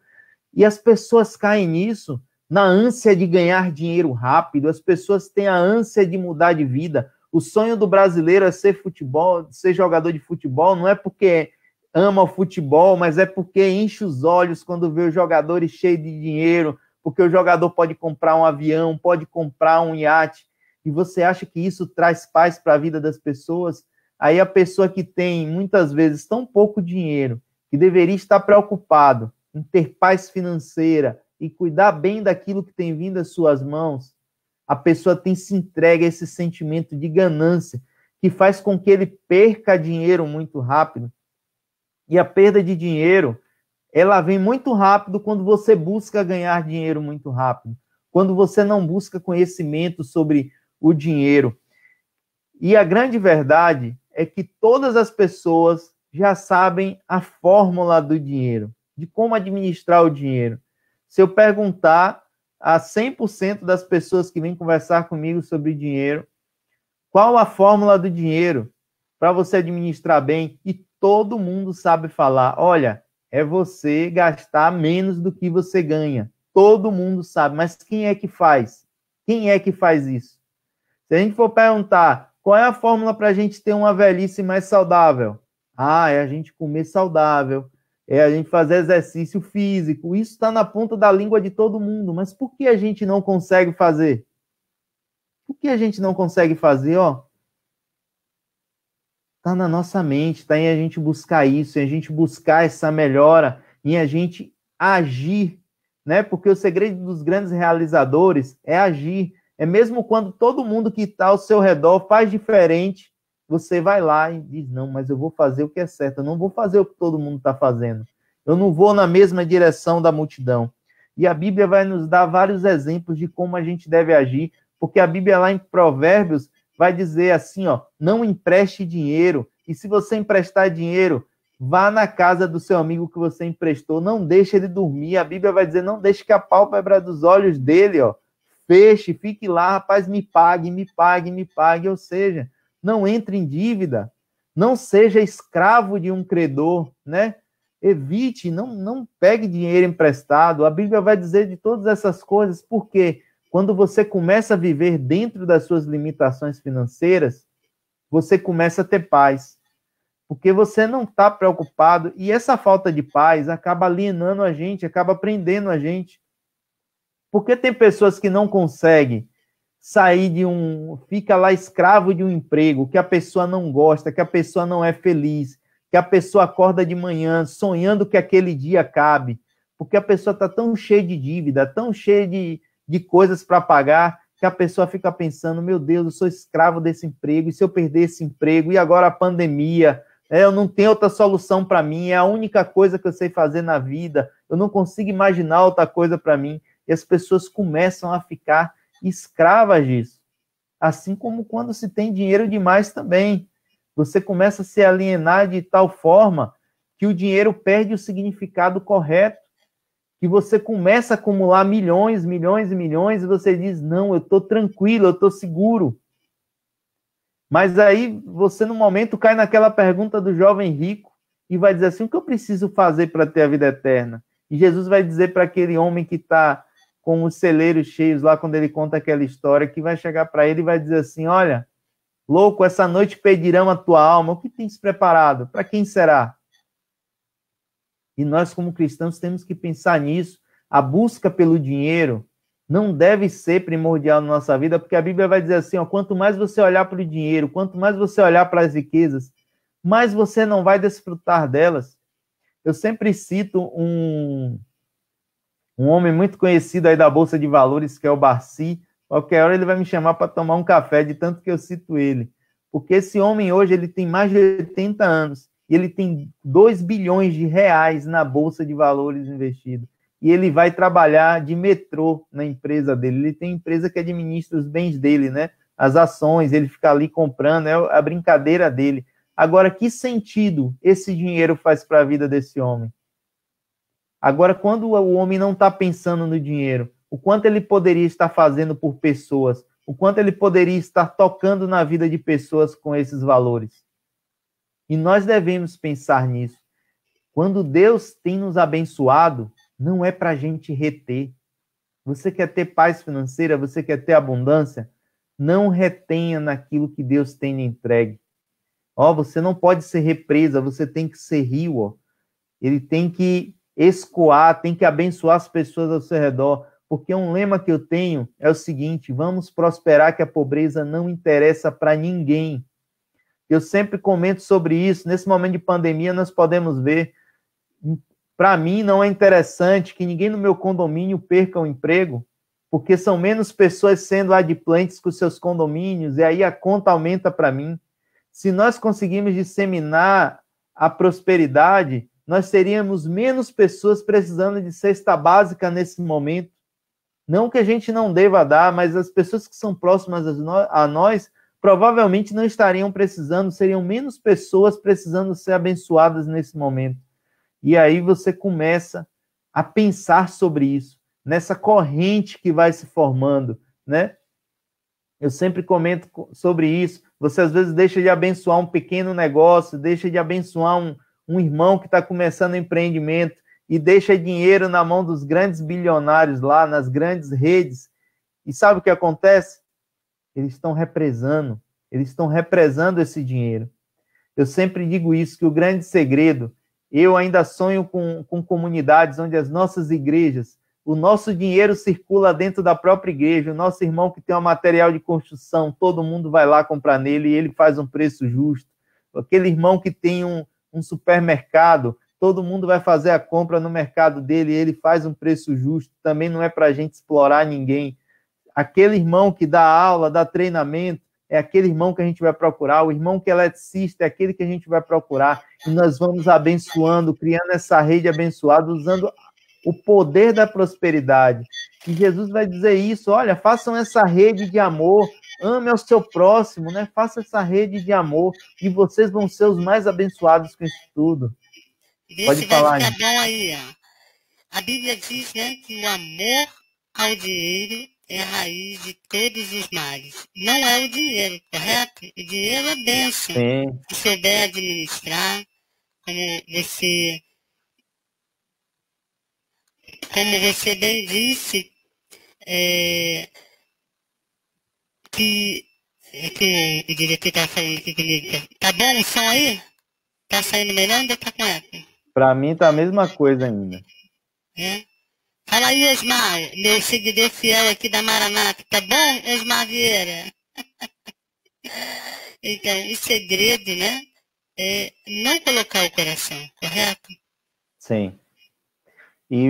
e as pessoas caem nisso na ânsia de ganhar dinheiro rápido, as pessoas têm a ânsia de mudar de vida. O sonho do brasileiro é ser futebol, ser jogador de futebol, não é porque ama o futebol, mas é porque enche os olhos quando vê os jogadores cheios de dinheiro, porque o jogador pode comprar um avião, pode comprar um iate, e você acha que isso traz paz para a vida das pessoas? Aí a pessoa que tem, muitas vezes, tão pouco dinheiro, que deveria estar preocupado em ter paz financeira e cuidar bem daquilo que tem vindo às suas mãos, a pessoa tem se entregue a esse sentimento de ganância, que faz com que ele perca dinheiro muito rápido. E a perda de dinheiro, ela vem muito rápido quando você busca ganhar dinheiro muito rápido, quando você não busca conhecimento sobre o dinheiro. E a grande verdade é que todas as pessoas já sabem a fórmula do dinheiro, de como administrar o dinheiro. Se eu perguntar a 100% das pessoas que vêm conversar comigo sobre dinheiro, qual a fórmula do dinheiro para você administrar bem? E todo mundo sabe falar, olha, é você gastar menos do que você ganha. Todo mundo sabe, mas quem é que faz? Quem é que faz isso? Se a gente for perguntar, qual é a fórmula para a gente ter uma velhice mais saudável? Ah, é a gente comer saudável, é a gente fazer exercício físico. Isso está na ponta da língua de todo mundo, mas por que a gente não consegue fazer? Por que a gente não consegue fazer, ó? Está na nossa mente, está em a gente buscar isso, em a gente buscar essa melhora, em a gente agir, né? Porque o segredo dos grandes realizadores é agir. É mesmo quando todo mundo que está ao seu redor faz diferente, você vai lá e diz, não, mas eu vou fazer o que é certo, eu não vou fazer o que todo mundo está fazendo. Eu não vou na mesma direção da multidão. E a Bíblia vai nos dar vários exemplos de como a gente deve agir, porque a Bíblia lá em Provérbios vai dizer assim, ó, não empreste dinheiro, e se você emprestar dinheiro, vá na casa do seu amigo que você emprestou, não deixe ele dormir, a Bíblia vai dizer, não deixe que a pálpebra dos olhos dele, ó, feche, fique lá, rapaz, me pague, me pague, me pague, ou seja, não entre em dívida, não seja escravo de um credor, né? Evite, não pegue dinheiro emprestado, a Bíblia vai dizer de todas essas coisas, porque quando você começa a viver dentro das suas limitações financeiras, você começa a ter paz. Porque você não está preocupado, e essa falta de paz acaba alienando a gente, acaba prendendo a gente. Porque tem pessoas que não conseguem sair fica lá escravo de um emprego, que a pessoa não gosta, que a pessoa não é feliz, que a pessoa acorda de manhã sonhando que aquele dia acabe, porque a pessoa está tão cheia de dívida, tão cheia de coisas para pagar, que a pessoa fica pensando, meu Deus, eu sou escravo desse emprego, e se eu perder esse emprego, e agora a pandemia, eu não tenho outra solução para mim, é a única coisa que eu sei fazer na vida, eu não consigo imaginar outra coisa para mim. E as pessoas começam a ficar escravas disso. Assim como quando se tem dinheiro demais também. Você começa a se alienar de tal forma que o dinheiro perde o significado correto, que você começa a acumular milhões, milhões e milhões, e você diz, não, eu estou tranquilo, eu estou seguro. Mas aí você, no momento, cai naquela pergunta do jovem rico e vai dizer assim, o que eu preciso fazer para ter a vida eterna? E Jesus vai dizer para aquele homem que está com os celeiros cheios lá, quando ele conta aquela história, que vai chegar para ele e vai dizer assim, olha, louco, essa noite pedirão a tua alma, o que tens preparado? Para quem será? E nós, como cristãos, temos que pensar nisso. A busca pelo dinheiro não deve ser primordial na nossa vida, porque a Bíblia vai dizer assim, ó, quanto mais você olhar para o dinheiro, quanto mais você olhar para as riquezas, mais você não vai desfrutar delas. Eu sempre cito um homem muito conhecido aí da Bolsa de Valores, que é o Barsi. Qualquer hora ele vai me chamar para tomar um café, de tanto que eu cito ele. Porque esse homem hoje, ele tem mais de 80 anos, e ele tem 2 bilhões de reais na Bolsa de Valores investido. E ele vai trabalhar de metrô na empresa dele. Ele tem empresa que administra os bens dele, né? As ações, ele fica ali comprando, é a brincadeira dele. Agora, que sentido esse dinheiro faz para a vida desse homem? Agora, quando o homem não está pensando no dinheiro, o quanto ele poderia estar fazendo por pessoas, o quanto ele poderia estar tocando na vida de pessoas com esses valores. E nós devemos pensar nisso. Quando Deus tem nos abençoado, não é para a gente reter. Você quer ter paz financeira, você quer ter abundância? Não retenha naquilo que Deus tem lhe entregue. Você não pode ser represa, você tem que ser rio. Ele tem que escoar, tem que abençoar as pessoas ao seu redor. Porque um lema que eu tenho é o seguinte, vamos prosperar que a pobreza não interessa para ninguém. Eu sempre comento sobre isso. Nesse momento de pandemia, nós podemos ver. Para mim, não é interessante que ninguém no meu condomínio perca o emprego, porque são menos pessoas sendo adimplentes com seus condomínios, e aí a conta aumenta para mim. Se nós conseguirmos disseminar a prosperidade, nós teríamos menos pessoas precisando de cesta básica nesse momento. Não que a gente não deva dar, mas as pessoas que são próximas a nós provavelmente não estariam precisando, seriam menos pessoas precisando ser abençoadas nesse momento. E aí você começa a pensar sobre isso, nessa corrente que vai se formando, né? Eu sempre comento sobre isso. Você às vezes deixa de abençoar um pequeno negócio, deixa de abençoar um irmão que está começando um empreendimento e deixa dinheiro na mão dos grandes bilionários lá, nas grandes redes. E sabe o que acontece? Eles estão represando esse dinheiro. Eu sempre digo isso, que o grande segredo, eu ainda sonho com comunidades onde as nossas igrejas, o nosso dinheiro circula dentro da própria igreja, o nosso irmão que tem um material de construção, todo mundo vai lá comprar nele e ele faz um preço justo. Aquele irmão que tem um supermercado, todo mundo vai fazer a compra no mercado dele e ele faz um preço justo, também não é para a gente explorar ninguém. Aquele irmão que dá aula, dá treinamento, é aquele irmão que a gente vai procurar, o irmão que é eletricista é aquele que a gente vai procurar, e nós vamos abençoando, criando essa rede abençoada, usando o poder da prosperidade. E Jesus vai dizer isso, olha, façam essa rede de amor, ame ao seu próximo, né? Faça essa rede de amor, e vocês vão ser os mais abençoados com isso tudo. Pode falar. Vai ficar bom aí, ó. A Bíblia diz, né, que o amor ao dinheiro é a raiz de todos os males. Não é o dinheiro, correto? O dinheiro é bênção. Sim. Se souber administrar, como você bem disse, que o diretor está falando aqui comigo. Tá bom o som aí? Tá saindo melhor ou ainda tá com eco? Para mim tá a mesma coisa ainda. É? Fala aí, Osmar, meu seguidor fiel aqui da Maranata. Tá bom, Osmar Vieira? Então, o segredo, né, é não colocar o coração, correto? Sim. E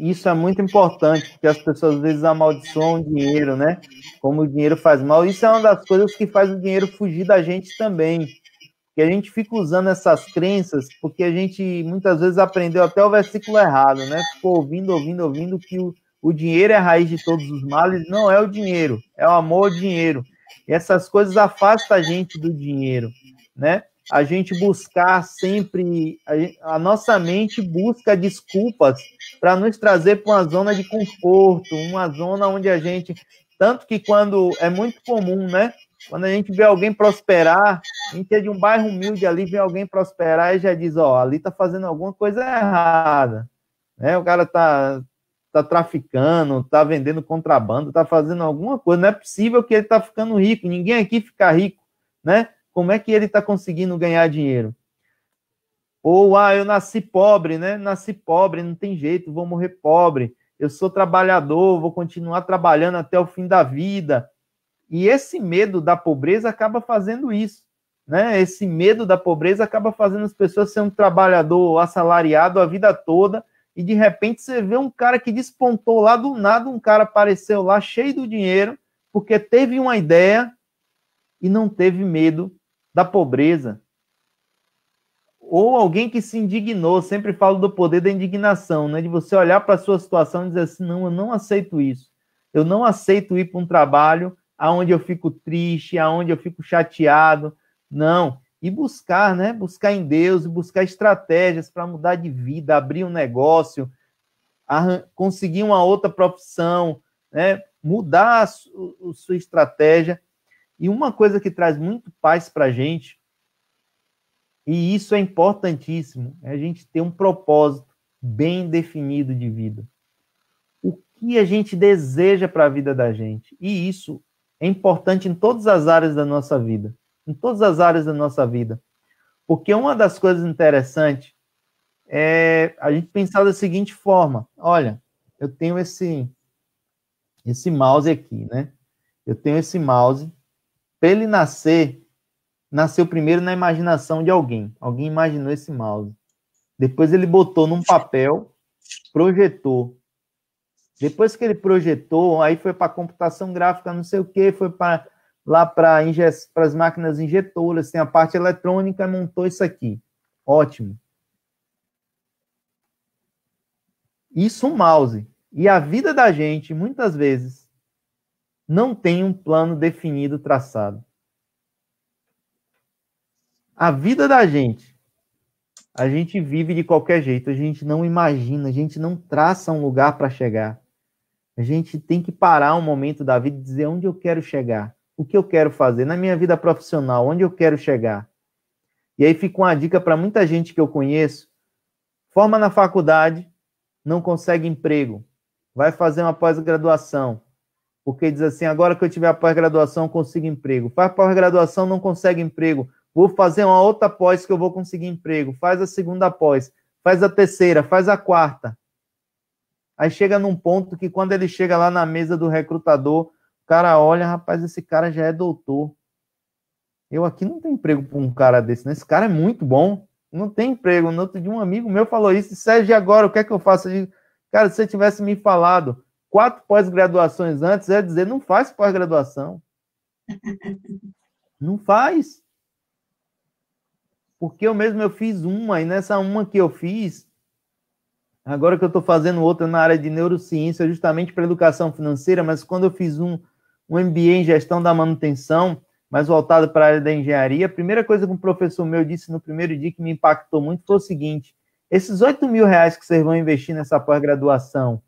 isso é muito importante, porque as pessoas às vezes amaldiçoam o dinheiro, né? Como o dinheiro faz mal. Isso é uma das coisas que faz o dinheiro fugir da gente também. que a gente fica usando essas crenças porque a gente muitas vezes aprendeu até o versículo errado, né? Ficou ouvindo que o dinheiro é a raiz de todos os males. Não é o dinheiro, é o amor ao dinheiro. E essas coisas afastam a gente do dinheiro, né? A gente buscar sempre, a nossa mente busca desculpas para nos trazer para uma zona de conforto, uma zona onde a gente... Tanto que quando é muito comum, né? Quando a gente vê alguém prosperar, a gente é de um bairro humilde ali, vê alguém prosperar e já diz, ó, ali tá fazendo alguma coisa errada, né? O cara tá traficando, tá vendendo contrabando, tá fazendo alguma coisa. Não é possível que ele tá ficando rico, ninguém aqui fica rico, né? Como é que ele tá conseguindo ganhar dinheiro? Ou, eu nasci pobre, né? Nasci pobre, não tem jeito, vou morrer pobre. Eu sou trabalhador, vou continuar trabalhando até o fim da vida. E esse medo da pobreza acaba fazendo isso, né? Esse medo da pobreza acaba fazendo as pessoas ser um trabalhador assalariado a vida toda e de repente você vê um cara que despontou lá do nada, um cara apareceu lá cheio do dinheiro porque teve uma ideia e não teve medo da pobreza. Ou alguém que se indignou, sempre falo do poder da indignação, né? De você olhar para a sua situação e dizer assim, não, eu não aceito isso. Eu não aceito ir para um trabalho aonde eu fico triste, aonde eu fico chateado. Não. E buscar, né? Buscar em Deus, buscar estratégias para mudar de vida, abrir um negócio, conseguir uma outra profissão, né? Mudar a sua estratégia. E uma coisa que traz muito paz para a gente, e isso é importantíssimo, é a gente ter um propósito bem definido de vida. O que a gente deseja para a vida da gente. E isso é importante em todas as áreas da nossa vida. Em todas as áreas da nossa vida. Porque uma das coisas interessantes é a gente pensar da seguinte forma. Olha, eu tenho esse mouse aqui, né? Eu tenho esse mouse. Para ele nasceu primeiro na imaginação de alguém. Alguém imaginou esse mouse. Depois ele botou num papel, projetou. Depois que ele projetou, aí foi para computação gráfica, não sei o quê, foi para as máquinas injetoras, tem a parte eletrônica, montou isso aqui. Ótimo. Isso um mouse. E a vida da gente, muitas vezes, não tem um plano definido, traçado. A vida da gente, a gente vive de qualquer jeito, a gente não imagina, a gente não traça um lugar para chegar. A gente tem que parar um momento da vida e dizer onde eu quero chegar, o que eu quero fazer na minha vida profissional, onde eu quero chegar. E aí fica uma dica para muita gente que eu conheço, forma na faculdade, não consegue emprego, vai fazer uma pós-graduação, porque diz assim, agora que eu tiver a pós-graduação, eu consigo emprego. Faz pós-graduação, não consegue emprego. Vou fazer uma outra pós que eu vou conseguir emprego. Faz a segunda pós, faz a terceira, faz a quarta. Aí chega num ponto que quando ele chega lá na mesa do recrutador, o cara olha, rapaz, esse cara já é doutor. Eu aqui não tenho emprego para um cara desse, né? Esse cara é muito bom. Não tem emprego. No outro dia um amigo meu falou isso. Sérgio, agora, o que é que eu faço? Eu digo, cara, se você tivesse me falado 4 pós-graduações antes, eu ia dizer, não faz pós-graduação. Não faz. Porque eu fiz uma, e nessa uma que eu fiz, agora que eu estou fazendo outra na área de neurociência, justamente para educação financeira, mas quando eu fiz um MBA em gestão da manutenção, mais voltado para a área da engenharia, a primeira coisa que um professor meu disse no primeiro dia que me impactou muito foi o seguinte, esses R$8.000 que vocês vão investir nessa pós-graduação,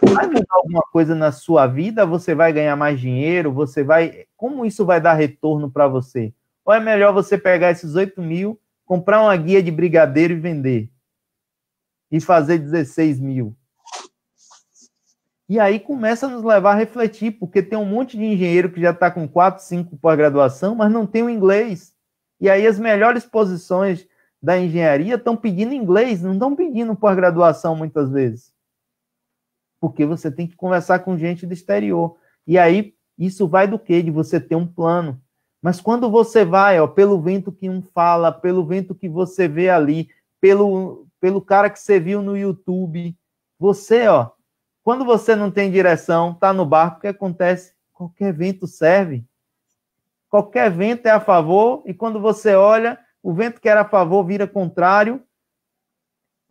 vai mudar alguma coisa na sua vida? Você vai ganhar mais dinheiro? Como isso vai dar retorno para você? Ou é melhor você pegar esses 8 mil, comprar uma guia de brigadeiro e vender? E fazer 16 mil? E aí começa a nos levar a refletir, porque tem um monte de engenheiro que já está com 4, 5 pós-graduação, mas não tem o inglês. E aí as melhores posições da engenharia estão pedindo inglês, não estão pedindo pós-graduação muitas vezes. Porque você tem que conversar com gente do exterior. E aí isso vai do quê? De você ter um plano. Mas quando você vai, pelo vento que um fala, pelo vento que você vê ali, pelo cara que você viu no YouTube, você, quando você não tem direção, tá no barco, o que acontece? Qualquer vento serve. qualquer vento é a favor, e quando você olha, o vento que era a favor vira contrário,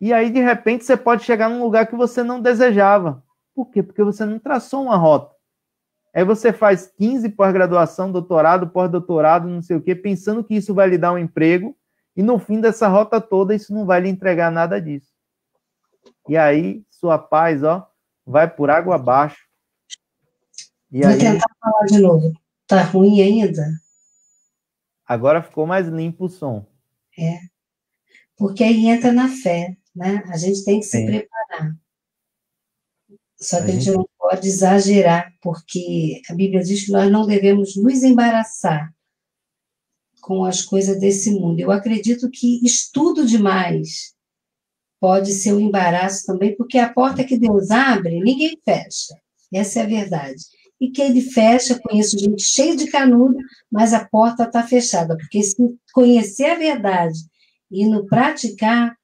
e aí, de repente, você pode chegar num lugar que você não desejava. Por quê? Porque você não traçou uma rota. Aí você faz 15 pós-graduação, doutorado, pós-doutorado, não sei o quê, pensando que isso vai lhe dar um emprego, e no fim dessa rota toda, isso não vai lhe entregar nada disso. E aí, sua paz, ó, vai por água abaixo. E Vou aí, tentar falar de novo. Tá ruim ainda? agora ficou mais limpo o som. É. Porque aí entra na fé, né? A gente tem que se Sim. preparar. Só que a gente não pode exagerar, porque a Bíblia diz que nós não devemos nos embaraçar com as coisas desse mundo. Eu acredito que estudo demais pode ser um embaraço também, porque a porta que Deus abre, ninguém fecha. Essa é a verdade. E que ele fecha, conheço gente cheia de canudo, mas a porta está fechada, porque se conhecer a verdade e no praticar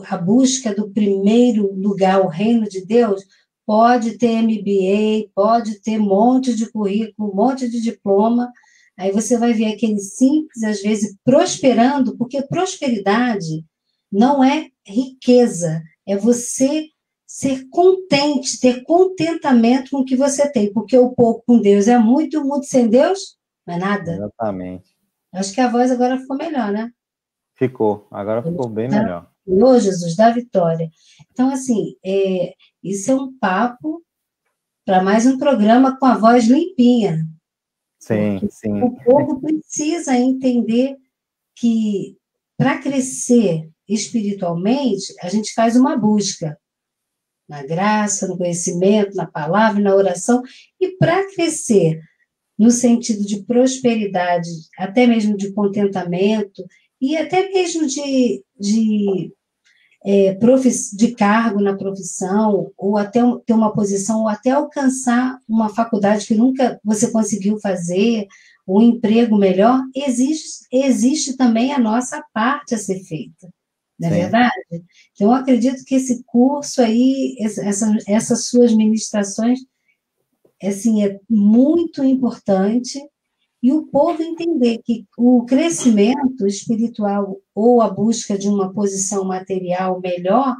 a busca do primeiro lugar, o reino de Deus, pode ter MBA, pode ter um monte de currículo, um monte de diploma, aí você vai ver aquele simples, às vezes, prosperando, porque prosperidade não é riqueza, é você ser contente, ter contentamento com o que você tem, porque o pouco com Deus é muito, e o muito sem Deus não é nada. Exatamente. Acho que a voz agora ficou melhor, né? Ficou, agora ficou bem melhor. Senhor Jesus, da vitória. Então, assim, isso é um papo para mais um programa com a voz limpinha. Sim, sim. O povo precisa entender que, para crescer espiritualmente, a gente faz uma busca na graça, no conhecimento, na palavra, na oração, e para crescer no sentido de prosperidade, até mesmo de contentamento, e até mesmo de cargo na profissão, ou até ter uma posição, ou até alcançar uma faculdade que nunca você conseguiu fazer, um emprego melhor, existe também a nossa parte a ser feita, não é verdade? Então, eu acredito que esse curso aí, essas suas ministrações, assim, é muito importante, e o povo entender que o crescimento espiritual ou a busca de uma posição material melhor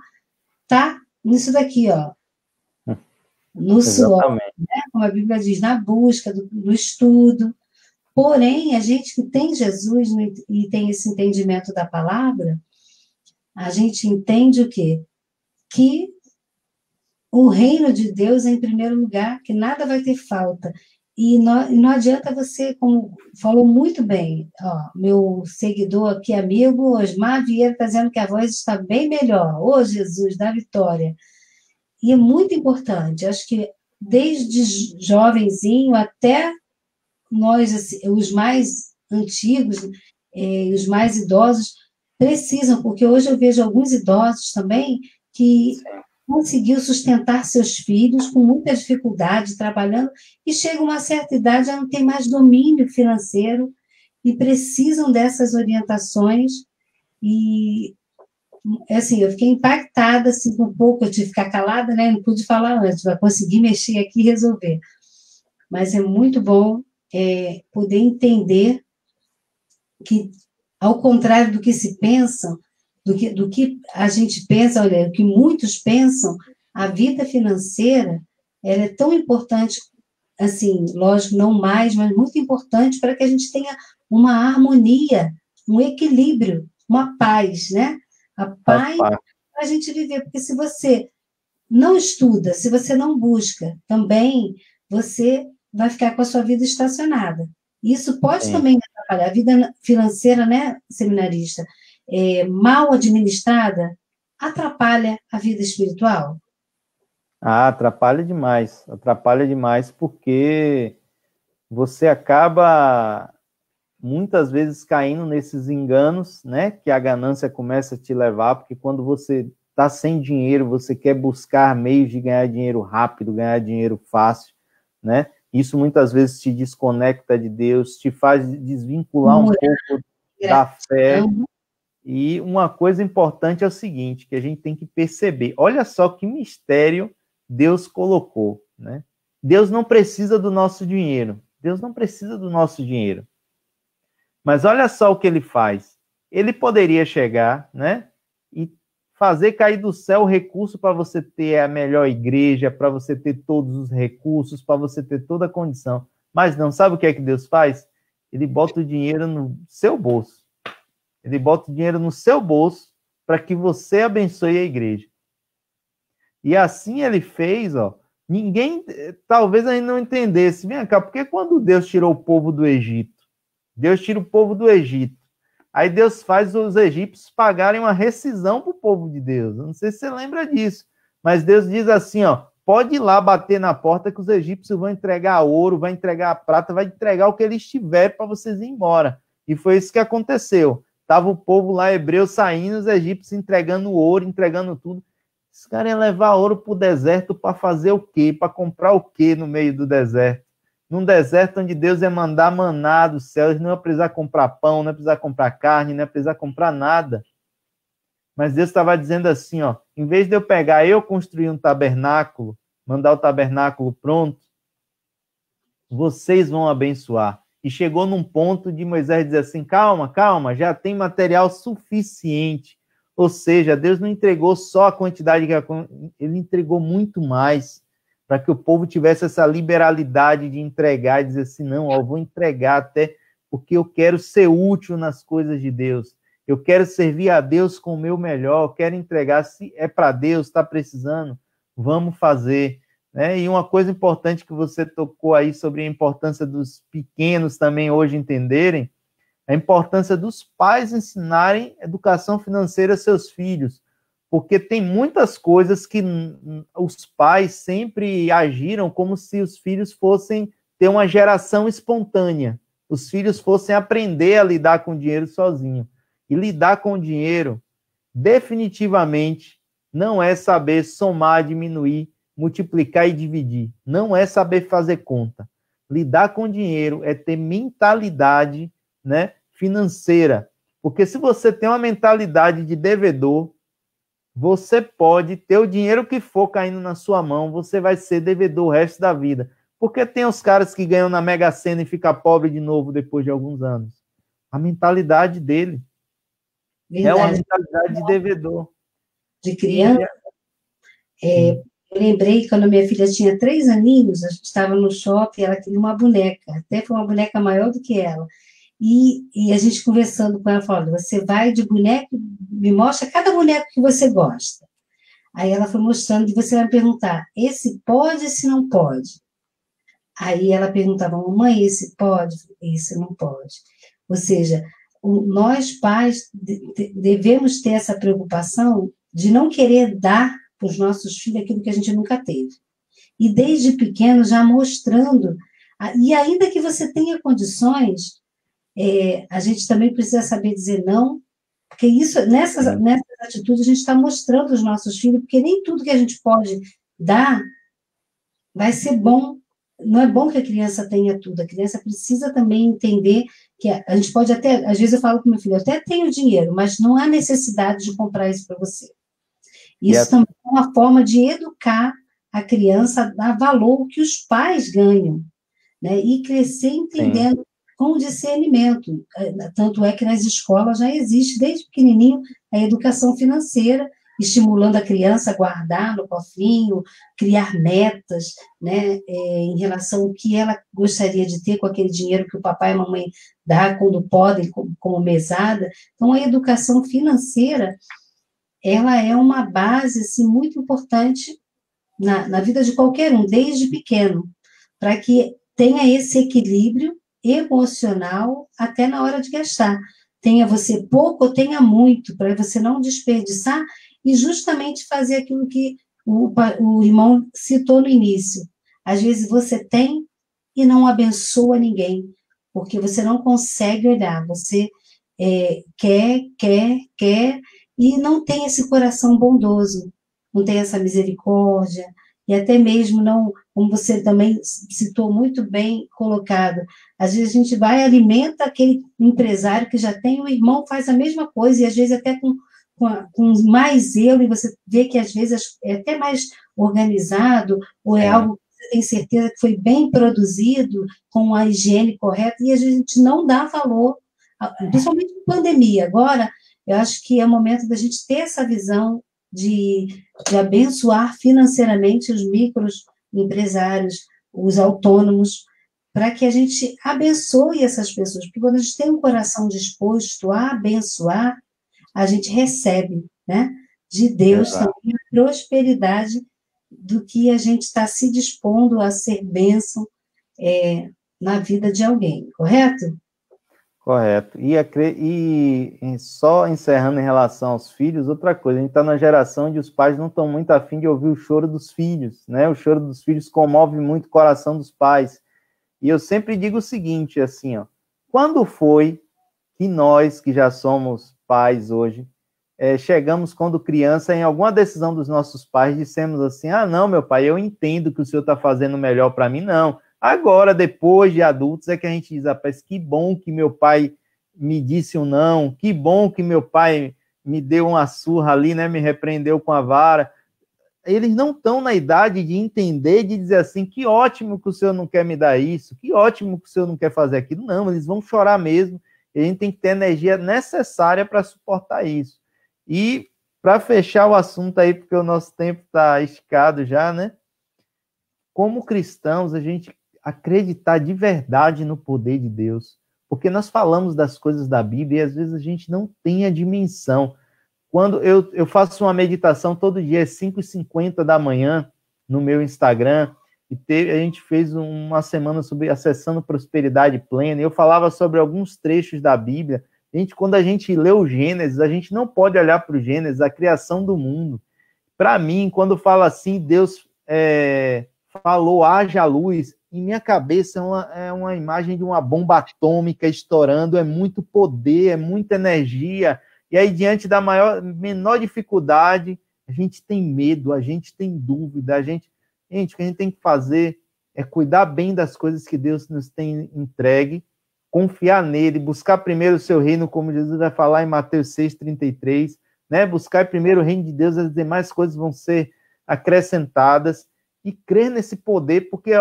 está nisso daqui, ó, no suor, né? Como a Bíblia diz, na busca do estudo. Porém, a gente que tem Jesus e tem esse entendimento da palavra, a gente entende o quê? Que o reino de Deus é em primeiro lugar, que nada vai ter falta. E não adianta você, como falou muito bem, ó, meu seguidor aqui, amigo, Osmar Vieira, está dizendo que a voz está bem melhor. Ô, Jesus, da vitória. E é muito importante, acho que desde jovenzinho até nós, assim, os mais antigos, os mais idosos, precisam, porque hoje eu vejo alguns idosos também que conseguiu sustentar seus filhos com muita dificuldade, trabalhando, e chega uma certa idade, já não tem mais domínio financeiro, e precisam dessas orientações, e, assim, eu fiquei impactada, assim, um pouco, eu tive que ficar calada, né, não pude falar antes, para conseguir mexer aqui e resolver, mas é muito bom poder entender que, ao contrário do que se pensa, do que a gente pensa, olha, o que muitos pensam, a vida financeira, ela é tão importante, assim, lógico, não mais, mas muito importante para que a gente tenha uma harmonia, um equilíbrio, uma paz, né? A paz para a gente viver, porque se você não estuda, se você não busca, também você vai ficar com a sua vida estacionada. Isso pode também atrapalhar a vida financeira, né, seminarista? Mal administrada, atrapalha a vida espiritual? Atrapalha demais, porque você acaba muitas vezes caindo nesses enganos, né, que a ganância começa a te levar, porque quando você está sem dinheiro, você quer buscar meios de ganhar dinheiro rápido, ganhar dinheiro fácil, né? Isso muitas vezes te desconecta de Deus, te faz desvincular um pouco da fé. E uma coisa importante é o seguinte, que a gente tem que perceber. Olha só que mistério Deus colocou, né? Deus não precisa do nosso dinheiro. Deus não precisa do nosso dinheiro. Mas olha só o que ele faz. Ele poderia chegar, né, e fazer cair do céu o recurso para você ter a melhor igreja, para você ter todos os recursos, para você ter toda a condição. Mas não, sabe o que é que Deus faz? Ele bota o dinheiro no seu bolso. Ele bota o dinheiro no seu bolso para que você abençoe a igreja. E assim ele fez, ó. Ninguém, talvez ainda não entendesse. Vem cá, porque quando Deus tirou o povo do Egito, Deus tira o povo do Egito, aí Deus faz os egípcios pagarem uma rescisão para o povo de Deus. Eu não sei se você lembra disso, mas Deus diz assim, ó, pode ir lá bater na porta que os egípcios vão entregar ouro, vai entregar prata, vai entregar o que eles tiverem para vocês ir embora. E foi isso que aconteceu. Tava o povo lá hebreu saindo, os egípcios entregando ouro, entregando tudo. Esse cara ia levar ouro para o deserto para fazer o quê? Para comprar o quê no meio do deserto? Num deserto onde Deus ia mandar maná dos céus, não ia precisar comprar pão, não ia precisar comprar carne, não ia precisar comprar nada. Mas Deus estava dizendo assim, ó, em vez de eu pegar, eu construir um tabernáculo, mandar o tabernáculo pronto, vocês vão abençoar. E chegou num ponto de Moisés dizer assim, calma, calma, já tem material suficiente. Ou seja, Deus não entregou só a quantidade, ele entregou muito mais, para que o povo tivesse essa liberalidade de entregar, e dizer assim, não, ó, eu vou entregar até porque eu quero ser útil nas coisas de Deus. Eu quero servir a Deus com o meu melhor, eu quero entregar, se é para Deus, está precisando, vamos fazer. Né? E uma coisa importante que você tocou aí sobre a importância dos pequenos também hoje entenderem, a importância dos pais ensinarem educação financeira a seus filhos, porque tem muitas coisas que os pais sempre agiram como se os filhos fossem ter uma geração espontânea, os filhos fossem aprender a lidar com o dinheiro sozinho. E lidar com o dinheiro, definitivamente, não é saber somar, diminuir, multiplicar e dividir. Não é saber fazer conta. Lidar com dinheiro é ter mentalidade, né, financeira. Porque se você tem uma mentalidade de devedor, você pode ter o dinheiro que for caindo na sua mão, você vai ser devedor o resto da vida. Porque tem os caras que ganham na Mega Sena e ficam pobres de novo depois de alguns anos. A mentalidade dele. Verdade. É uma mentalidade de devedor. De criança. Eu lembrei que quando minha filha tinha 3 aninhos, a gente estava no shopping, ela queria uma boneca, até foi uma boneca maior do que ela. E a gente conversando com ela, falando, você vai de boneco, me mostra cada boneco que você gosta. Aí ela foi mostrando, e você vai me perguntar, esse pode, esse não pode? Aí ela perguntava, mamãe, esse pode, esse não pode. Ou seja, nós pais devemos ter essa preocupação de não querer dar para os nossos filhos aquilo que a gente nunca teve. E desde pequeno já mostrando, e ainda que você tenha condições, a gente também precisa saber dizer não, porque isso, nessas atitudes a gente está mostrando aos nossos filhos, porque nem tudo que a gente pode dar vai ser bom. Não é bom que a criança tenha tudo, a criança precisa também entender que a gente pode até, às vezes eu falo com meu filho, eu até tenho dinheiro, mas não há necessidade de comprar isso para você. Isso também é uma forma de educar a criança a dar valor que os pais ganham, né? E crescer entendendo com discernimento. Tanto é que nas escolas já existe, desde pequenininho, a educação financeira, estimulando a criança a guardar no cofrinho, criar metas, né, em relação ao que ela gostaria de ter com aquele dinheiro que o papai e a mamãe dá quando podem, como mesada. Então, a educação financeira, ela é uma base assim, muito importante na vida de qualquer um, desde pequeno, para que tenha esse equilíbrio emocional até na hora de gastar. Tenha você pouco ou tenha muito, para você não desperdiçar e justamente fazer aquilo que o irmão citou no início. Às vezes você tem e não abençoa ninguém, porque você não consegue olhar, você quer, e não tem esse coração bondoso, não tem essa misericórdia, e até mesmo não, como você também citou muito bem colocado, às vezes a gente vai e alimenta aquele empresário que já tem, o irmão faz a mesma coisa, e às vezes até com mais zelo, e você vê que às vezes é até mais organizado, ou é algo que você tem certeza que foi bem produzido, com a higiene correta, e a gente não dá valor, principalmente em pandemia. Agora, eu acho que é o momento da gente ter essa visão de abençoar financeiramente os microempresários, os autônomos, para que a gente abençoe essas pessoas, porque quando a gente tem um coração disposto a abençoar, a gente recebe, né, de Deus também a prosperidade do que a gente está se dispondo a ser bênção na vida de alguém, correto? Correto. E só encerrando em relação aos filhos, outra coisa, a gente está na geração onde os pais não estão muito afim de ouvir o choro dos filhos, né? O choro dos filhos comove muito o coração dos pais. E eu sempre digo o seguinte, assim, ó, quando foi que nós, que já somos pais hoje, chegamos quando criança, em alguma decisão dos nossos pais, dissemos assim, não, meu pai, eu entendo que o senhor está fazendo melhor para mim, não. Agora, depois de adultos, é que a gente diz, rapaz, que bom que meu pai me disse um não, que bom que meu pai me deu uma surra ali, né, me repreendeu com a vara. Eles não estão na idade de entender, de dizer assim, que ótimo que o senhor não quer me dar isso, que ótimo que o senhor não quer fazer aquilo. Não, eles vão chorar mesmo, e a gente tem que ter a energia necessária para suportar isso. E, para fechar o assunto aí, porque o nosso tempo está esticado já, né? Como cristãos, a gente acreditar de verdade no poder de Deus, porque nós falamos das coisas da Bíblia e às vezes a gente não tem a dimensão. Quando eu faço uma meditação todo dia, às 5h50 da manhã, no meu Instagram, e a gente fez uma semana sobre acessando prosperidade plena, e eu falava sobre alguns trechos da Bíblia. Quando a gente lê o Gênesis, a gente não pode olhar para o Gênesis, a criação do mundo. Para mim, quando fala assim, Deus falou, haja luz, em minha cabeça é uma imagem de uma bomba atômica estourando, é muito poder, é muita energia. E aí, diante da menor dificuldade, a gente tem medo, a gente tem dúvida, Gente, o que a gente tem que fazer é cuidar bem das coisas que Deus nos tem entregue, confiar nele, buscar primeiro o seu reino, como Jesus vai falar em Mateus 6,33, né? Buscar primeiro o reino de Deus, as demais coisas vão ser acrescentadas, e crer nesse poder, porque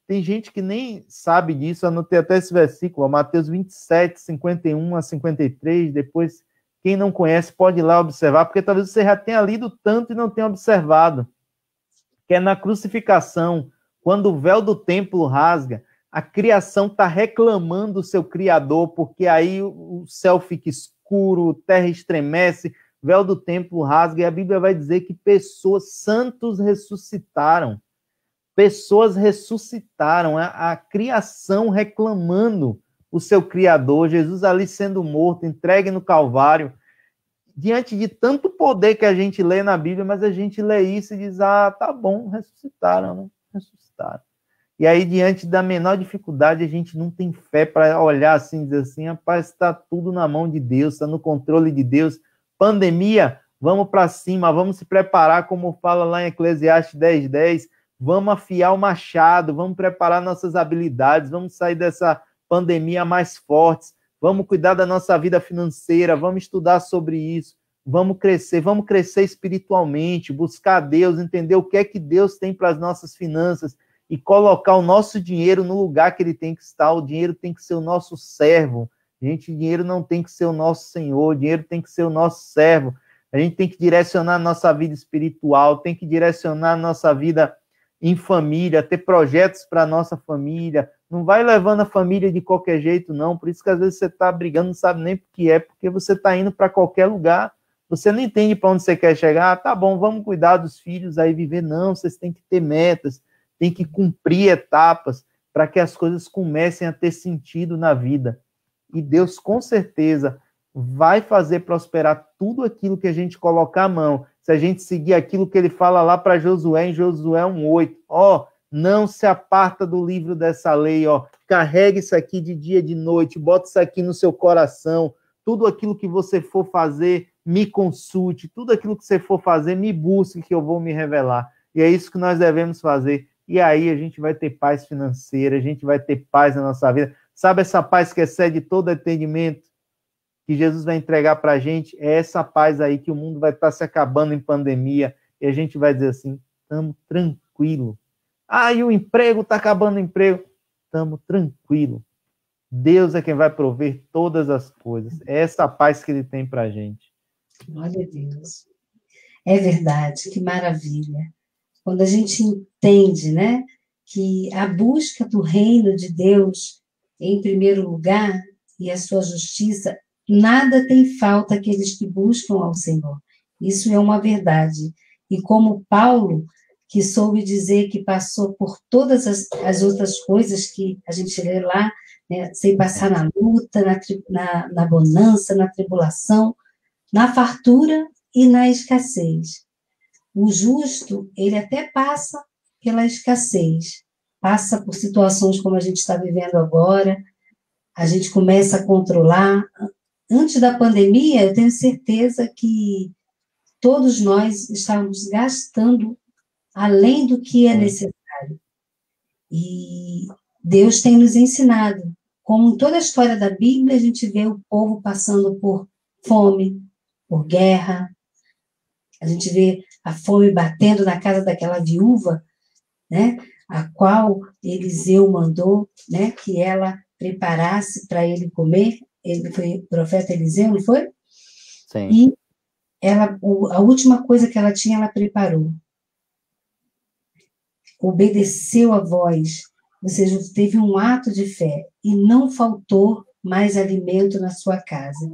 tem gente que nem sabe disso. Anotei até esse versículo, Mateus 27, 51 a 53, depois... Quem não conhece pode ir lá observar, porque talvez você já tenha lido tanto e não tenha observado. Que é na crucificação, quando o véu do templo rasga, a criação está reclamando o seu Criador, porque aí o céu fica escuro, a terra estremece, o véu do templo rasga, e a Bíblia vai dizer que santos ressuscitaram. Pessoas ressuscitaram, a criação reclamando o seu Criador, Jesus ali sendo morto, entregue no Calvário, diante de tanto poder que a gente lê na Bíblia, mas a gente lê isso e diz, tá bom, ressuscitaram, né? Ressuscitaram. E aí, diante da menor dificuldade, a gente não tem fé para olhar assim, dizer assim, rapaz, está tudo na mão de Deus, está no controle de Deus. Pandemia, vamos para cima, vamos se preparar, como fala lá em Eclesiastes 10:10, vamos afiar o machado, vamos preparar nossas habilidades, vamos sair dessa pandemia mais fortes, vamos cuidar da nossa vida financeira, vamos estudar sobre isso, vamos crescer espiritualmente, buscar Deus, entender o que é que Deus tem para as nossas finanças e colocar o nosso dinheiro no lugar que ele tem que estar. O dinheiro tem que ser o nosso servo. Gente, o dinheiro não tem que ser o nosso senhor, o dinheiro tem que ser o nosso servo. A gente tem que direcionar a nossa vida espiritual, tem que direcionar a nossa vida em família, ter projetos para a nossa família. Não vai levando a família de qualquer jeito, não. Por isso que às vezes você está brigando, não sabe nem o que é, porque você está indo para qualquer lugar. Você não entende para onde você quer chegar. Tá bom, vamos cuidar dos filhos, aí viver. Não, vocês têm que ter metas, tem que cumprir etapas para que as coisas comecem a ter sentido na vida. E Deus, com certeza, vai fazer prosperar tudo aquilo que a gente colocar a mão. Se a gente seguir aquilo que ele fala lá para Josué, em Josué 1:8, não se aparta do livro dessa lei, carregue isso aqui de dia e de noite, bota isso aqui no seu coração, tudo aquilo que você for fazer, me consulte, tudo aquilo que você for fazer, me busque, que eu vou me revelar. E é isso que nós devemos fazer. E aí a gente vai ter paz financeira, a gente vai ter paz na nossa vida. Sabe essa paz que excede todo entendimento? Que Jesus vai entregar para a gente, é essa paz aí, que o mundo vai estar se acabando em pandemia, e a gente vai dizer assim, estamos tranquilos, E o emprego, está acabando o emprego. Estamos tranquilos. Deus é quem vai prover todas as coisas. É essa paz que Ele tem para a gente. Glória a Deus. É verdade, que maravilha. Quando a gente entende, né, que a busca do reino de Deus em primeiro lugar e a sua justiça, nada tem falta aqueles que buscam ao Senhor. Isso é uma verdade. E como Paulo, que soube dizer que passou por todas as outras coisas que a gente lê lá, né, sem passar na luta, na bonança, na tribulação, na fartura e na escassez. O justo, ele até passa pela escassez, passa por situações como a gente está vivendo agora, a gente começa a controlar. Antes da pandemia, eu tenho certeza que todos nós estávamos gastando além do que é necessário. E Deus tem nos ensinado. Como em toda a história da Bíblia, a gente vê o povo passando por fome, por guerra. A gente vê a fome batendo na casa daquela viúva, né, a qual Eliseu mandou, né, que ela preparasse para ele comer. Ele foi o profeta Eliseu, não foi? Sim. E a última coisa que ela tinha, ela preparou. Obedeceu a voz, ou seja, teve um ato de fé, e não faltou mais alimento na sua casa.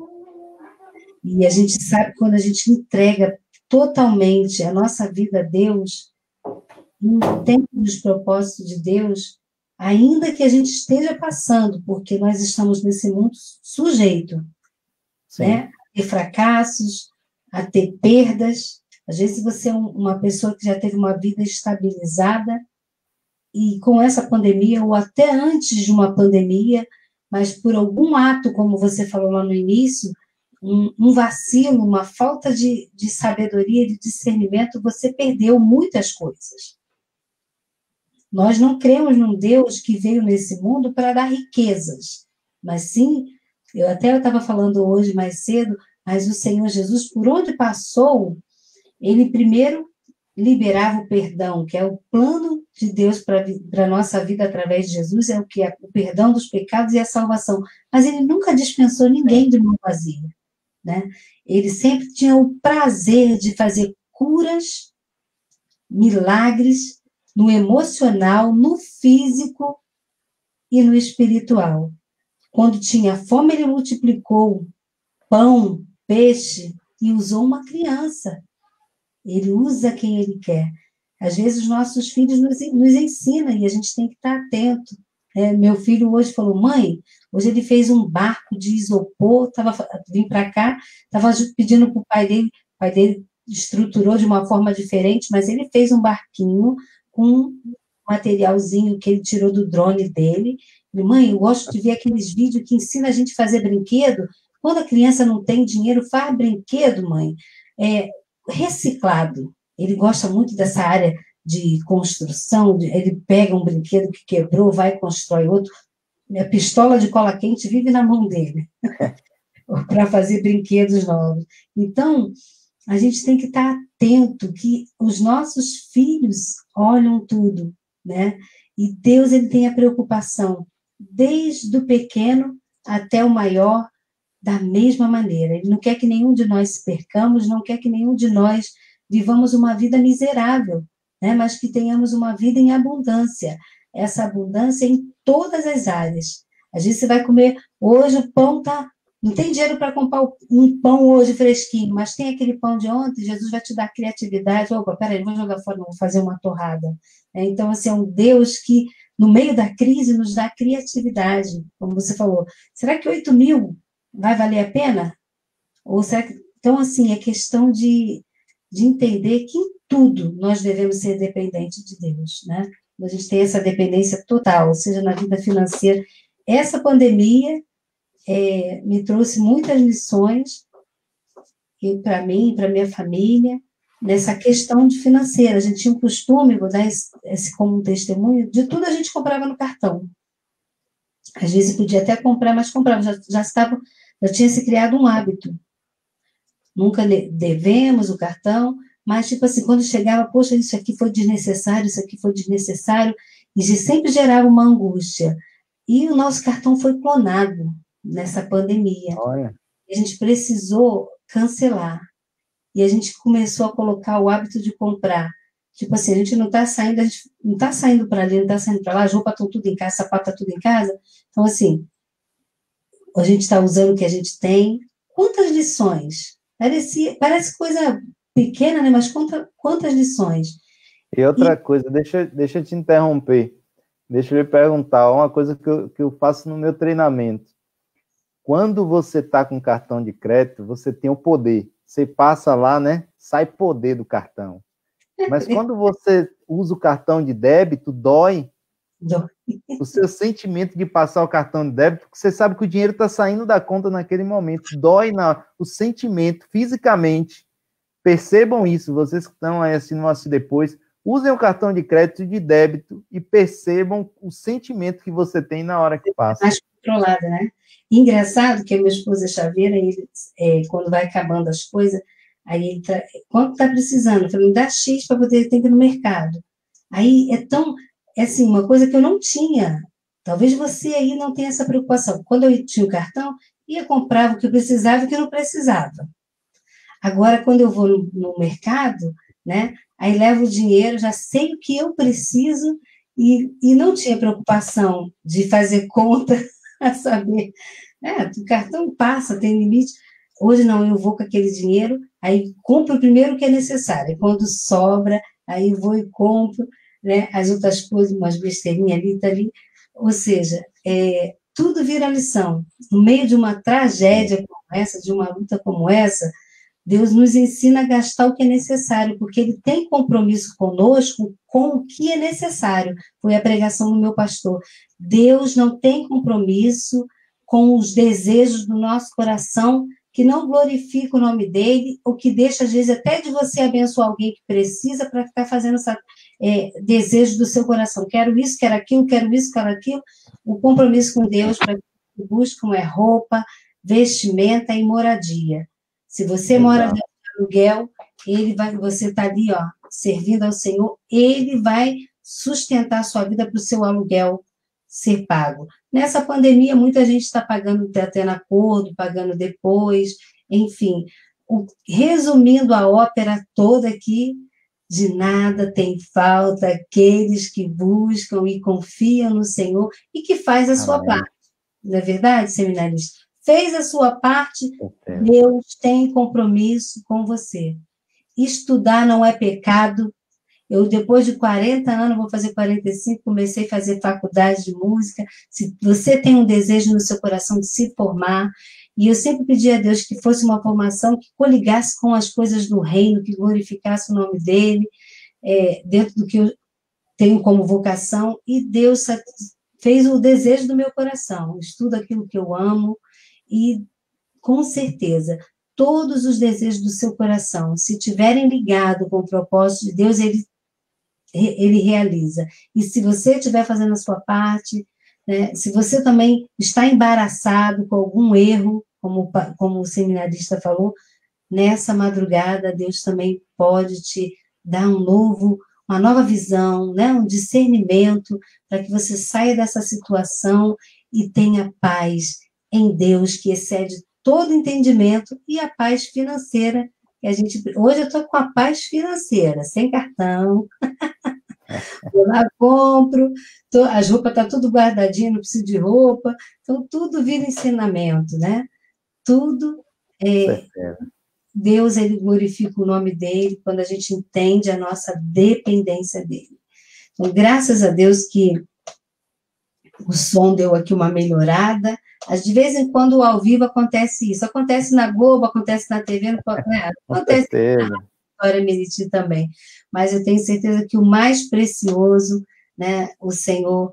E a gente sabe que quando a gente entrega totalmente a nossa vida a Deus, entende os propósitos de Deus, ainda que a gente esteja passando, porque nós estamos nesse mundo sujeito, né, a ter fracassos, a ter perdas. Às vezes você é uma pessoa que já teve uma vida estabilizada, e com essa pandemia, ou até antes de uma pandemia, mas por algum ato, como você falou lá no início, um vacilo, uma falta de sabedoria, de discernimento, você perdeu muitas coisas. Nós não cremos num Deus que veio nesse mundo para dar riquezas, mas sim, eu estava falando hoje mais cedo, mas o Senhor Jesus, por onde passou, ele primeiro liberava o perdão, que é o plano de Deus para a nossa vida através de Jesus, é o perdão dos pecados e a salvação. Mas ele nunca dispensou ninguém de mão vazia, né? Ele sempre tinha o prazer de fazer curas, milagres, no emocional, no físico e no espiritual. Quando tinha fome, ele multiplicou pão, peixe e usou uma criança. Ele usa quem ele quer. Às vezes, os nossos filhos nos ensinam e a gente tem que estar atento. Meu filho hoje falou, mãe, hoje ele fez um barco de isopor, vim para cá, estava pedindo para o pai dele estruturou de uma forma diferente, mas ele fez um barquinho com um materialzinho que ele tirou do drone dele. Mãe, eu gosto de ver aqueles vídeos que ensinam a gente a fazer brinquedo. Quando a criança não tem dinheiro, faz brinquedo, mãe. Reciclado. Ele gosta muito dessa área de construção, ele pega um brinquedo que quebrou, vai e constrói outro. A pistola de cola quente vive na mão dele para fazer brinquedos novos. Então, a gente tem que estar atento que os nossos filhos olham tudo, né? E Deus, ele tem a preocupação desde o pequeno até o maior, da mesma maneira. Ele não quer que nenhum de nós se percamos, não quer que nenhum de nós vivamos uma vida miserável, né? Mas que tenhamos uma vida em abundância. Essa abundância em todas as áreas. Às vezes você vai comer, hoje o pão está... Não tem dinheiro para comprar um pão hoje fresquinho, mas tem aquele pão de ontem, Jesus vai te dar criatividade. Opa, peraí, não vou jogar fora, não, vou fazer uma torrada. Então, assim, é um Deus que, no meio da crise, nos dá criatividade, como você falou. Será que 8 mil vai valer a pena? Ou será que... Então, assim, é questão de entender que em tudo nós devemos ser dependentes de Deus, né? A gente tem essa dependência total, seja na vida financeira. Essa pandemia me trouxe muitas lições, para mim, para minha família, nessa questão de financeira. A gente tinha um costume, vou dar esse como um testemunho, de tudo a gente comprava no cartão. Às vezes podia até comprar, mas comprava, já tinha se criado um hábito. Nunca devemos o cartão, mas, tipo assim, quando chegava, poxa, isso aqui foi desnecessário, e sempre gerava uma angústia. E o nosso cartão foi clonado nessa pandemia. Olha. A gente precisou cancelar. E a gente começou a colocar o hábito de comprar. Tipo assim, a gente não está saindo para ali, não está saindo para lá, as roupas estão tudo em casa, sapato está tudo em casa. Então, assim, a gente está usando o que a gente tem. Quantas lições? Parece coisa pequena, né? Mas quantas lições? E outra coisa, deixa eu te interromper. Deixa eu lhe perguntar, uma coisa que eu faço no meu treinamento. Quando você está com cartão de crédito, você tem o poder. Você passa lá, né? Sai poder do cartão. Mas quando você usa o cartão de débito, dói. O seu sentimento de passar o cartão de débito, porque você sabe que o dinheiro está saindo da conta naquele momento. Dói o sentimento, fisicamente. Percebam isso, vocês que estão aí assistindo depois. Usem o cartão de crédito e de débito e percebam o sentimento que você tem na hora que passa. Mais controlada, né? E engraçado que a minha esposa é chaveira, quando vai acabando as coisas, aí ele quanto está precisando? Eu falei, me dá X para poder ter que ir no mercado. Aí é assim, uma coisa que eu não tinha. Talvez você aí não tenha essa preocupação. Quando eu tinha o cartão, ia comprar o que eu precisava e o que eu não precisava. Agora, quando eu vou no mercado, né? Aí levo o dinheiro, já sei o que eu preciso e não tinha preocupação de fazer conta a saber. O cartão passa, tem limite. Hoje não, eu vou com aquele dinheiro, aí compro primeiro o que é necessário. Quando sobra, aí vou e compro, né, as outras coisas, umas besteirinhas ali, tá ali. Ou seja, tudo vira lição. No meio de uma tragédia como essa, de uma luta como essa, Deus nos ensina a gastar o que é necessário, porque Ele tem compromisso conosco com o que é necessário. Foi a pregação do meu pastor. Deus não tem compromisso com os desejos do nosso coração que não glorifica o nome dEle, ou que deixa, às vezes, até de você abençoar alguém que precisa para ficar fazendo desejo do seu coração. Quero isso, quero aquilo, quero isso, quero aquilo. O compromisso com Deus para que buscam é roupa, vestimenta e moradia. Se você mora de aluguel, você está ali, ó, servindo ao Senhor, Ele vai sustentar a sua vida para o seu aluguel ser pago. Nessa pandemia, muita gente está pagando até na acordo, pagando depois, enfim. Resumindo a ópera toda aqui, de nada tem falta aqueles que buscam e confiam no Senhor e que faz a sua parte. Não é verdade, seminarista? Fez a sua parte, Deus tem compromisso com você. Estudar não é pecado. Eu, depois de 40 anos, vou fazer 45, comecei a fazer faculdade de música. Se você tem um desejo no seu coração de se formar, e eu sempre pedi a Deus que fosse uma formação que coligasse com as coisas do reino, que glorificasse o nome dEle, dentro do que eu tenho como vocação, e Deus fez o desejo do meu coração. Estudo aquilo que eu amo, e, com certeza, todos os desejos do seu coração, se estiverem ligados com o propósito de Deus, ele realiza. E se você estiver fazendo a sua parte, né, se você também está embaraçado com algum erro, como o seminarista falou, nessa madrugada, Deus também pode te dar uma nova visão, né, um discernimento, para que você saia dessa situação e tenha paz em Deus, que excede todo entendimento, e a paz financeira, hoje eu estou com a paz financeira, sem cartão, eu lá compro, as roupas estão tudo guardadinho, não preciso de roupa, então tudo vira ensinamento, né? Tudo, Deus, Ele glorifica o nome dEle, quando a gente entende a nossa dependência dEle. Então, graças a Deus que o som deu aqui uma melhorada. De vez em quando, ao vivo, acontece isso. Acontece na Globo, acontece na TV, acontece na História Meriti também. Mas eu tenho certeza que o mais precioso, né, o Senhor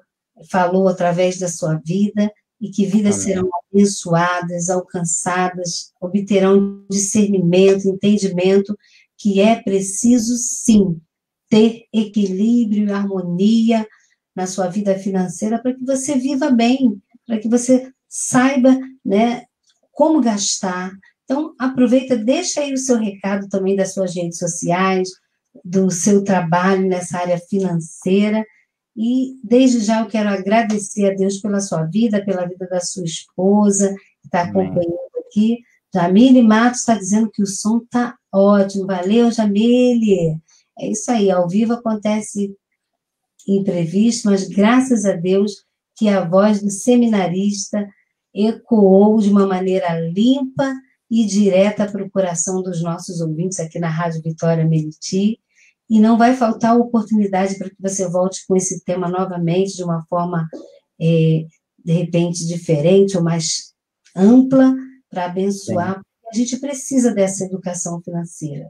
falou através da sua vida, e que vidas serão abençoadas, alcançadas, obterão discernimento, entendimento, que é preciso, sim, ter equilíbrio e harmonia na sua vida financeira, para que você viva bem, para que você saiba, né, como gastar, Então, aproveita, deixa aí o seu recado também das suas redes sociais, do seu trabalho nessa área financeira, e desde já eu quero agradecer a Deus pela sua vida, pela vida da sua esposa, que está Amém. acompanhando aqui. Jamile Matos está dizendo que o som está ótimo. Valeu, Jamile! É isso aí, ao vivo acontece imprevisto, mas graças a Deus que a voz do seminarista ecoou de uma maneira limpa e direta para o coração dos nossos ouvintes aqui na Rádio Vitória Meriti, e não vai faltar oportunidade para que você volte com esse tema novamente, de uma forma, de repente, diferente ou mais ampla, para abençoar. A gente precisa dessa educação financeira,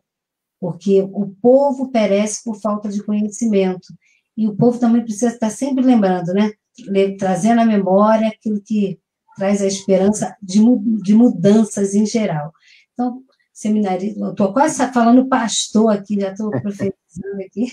porque o povo perece por falta de conhecimento, e o povo também precisa estar sempre lembrando, né? Trazendo à memória aquilo que traz a esperança de mudanças em geral. Então, seminarista, estou quase falando pastor aqui, já estou profetizando aqui.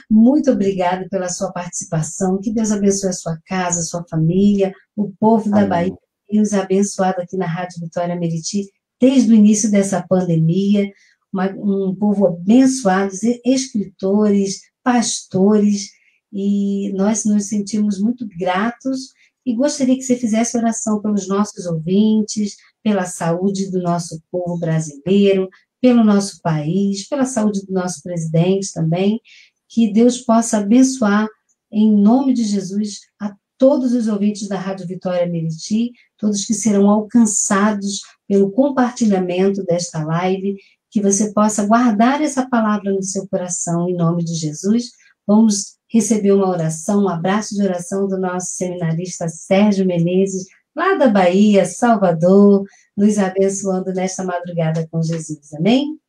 Muito obrigada pela sua participação, que Deus abençoe a sua casa, a sua família, o povo da Bahia, e nos abençoado aqui na Rádio Vitória Meriti, desde o início dessa pandemia, um povo abençoado, escritores, pastores, e nós nos sentimos muito gratos, e gostaria que você fizesse oração pelos nossos ouvintes, pela saúde do nosso povo brasileiro, pelo nosso país, pela saúde do nosso presidente também, que Deus possa abençoar, em nome de Jesus, a todos os ouvintes da Rádio Vitória Meriti, todos que serão alcançados pelo compartilhamento desta live, que você possa guardar essa palavra no seu coração, em nome de Jesus. Vamos receber uma oração, um abraço de oração do nosso seminarista Sérgio Menezes, lá da Bahia, Salvador, nos abençoando nesta madrugada com Jesus. Amém?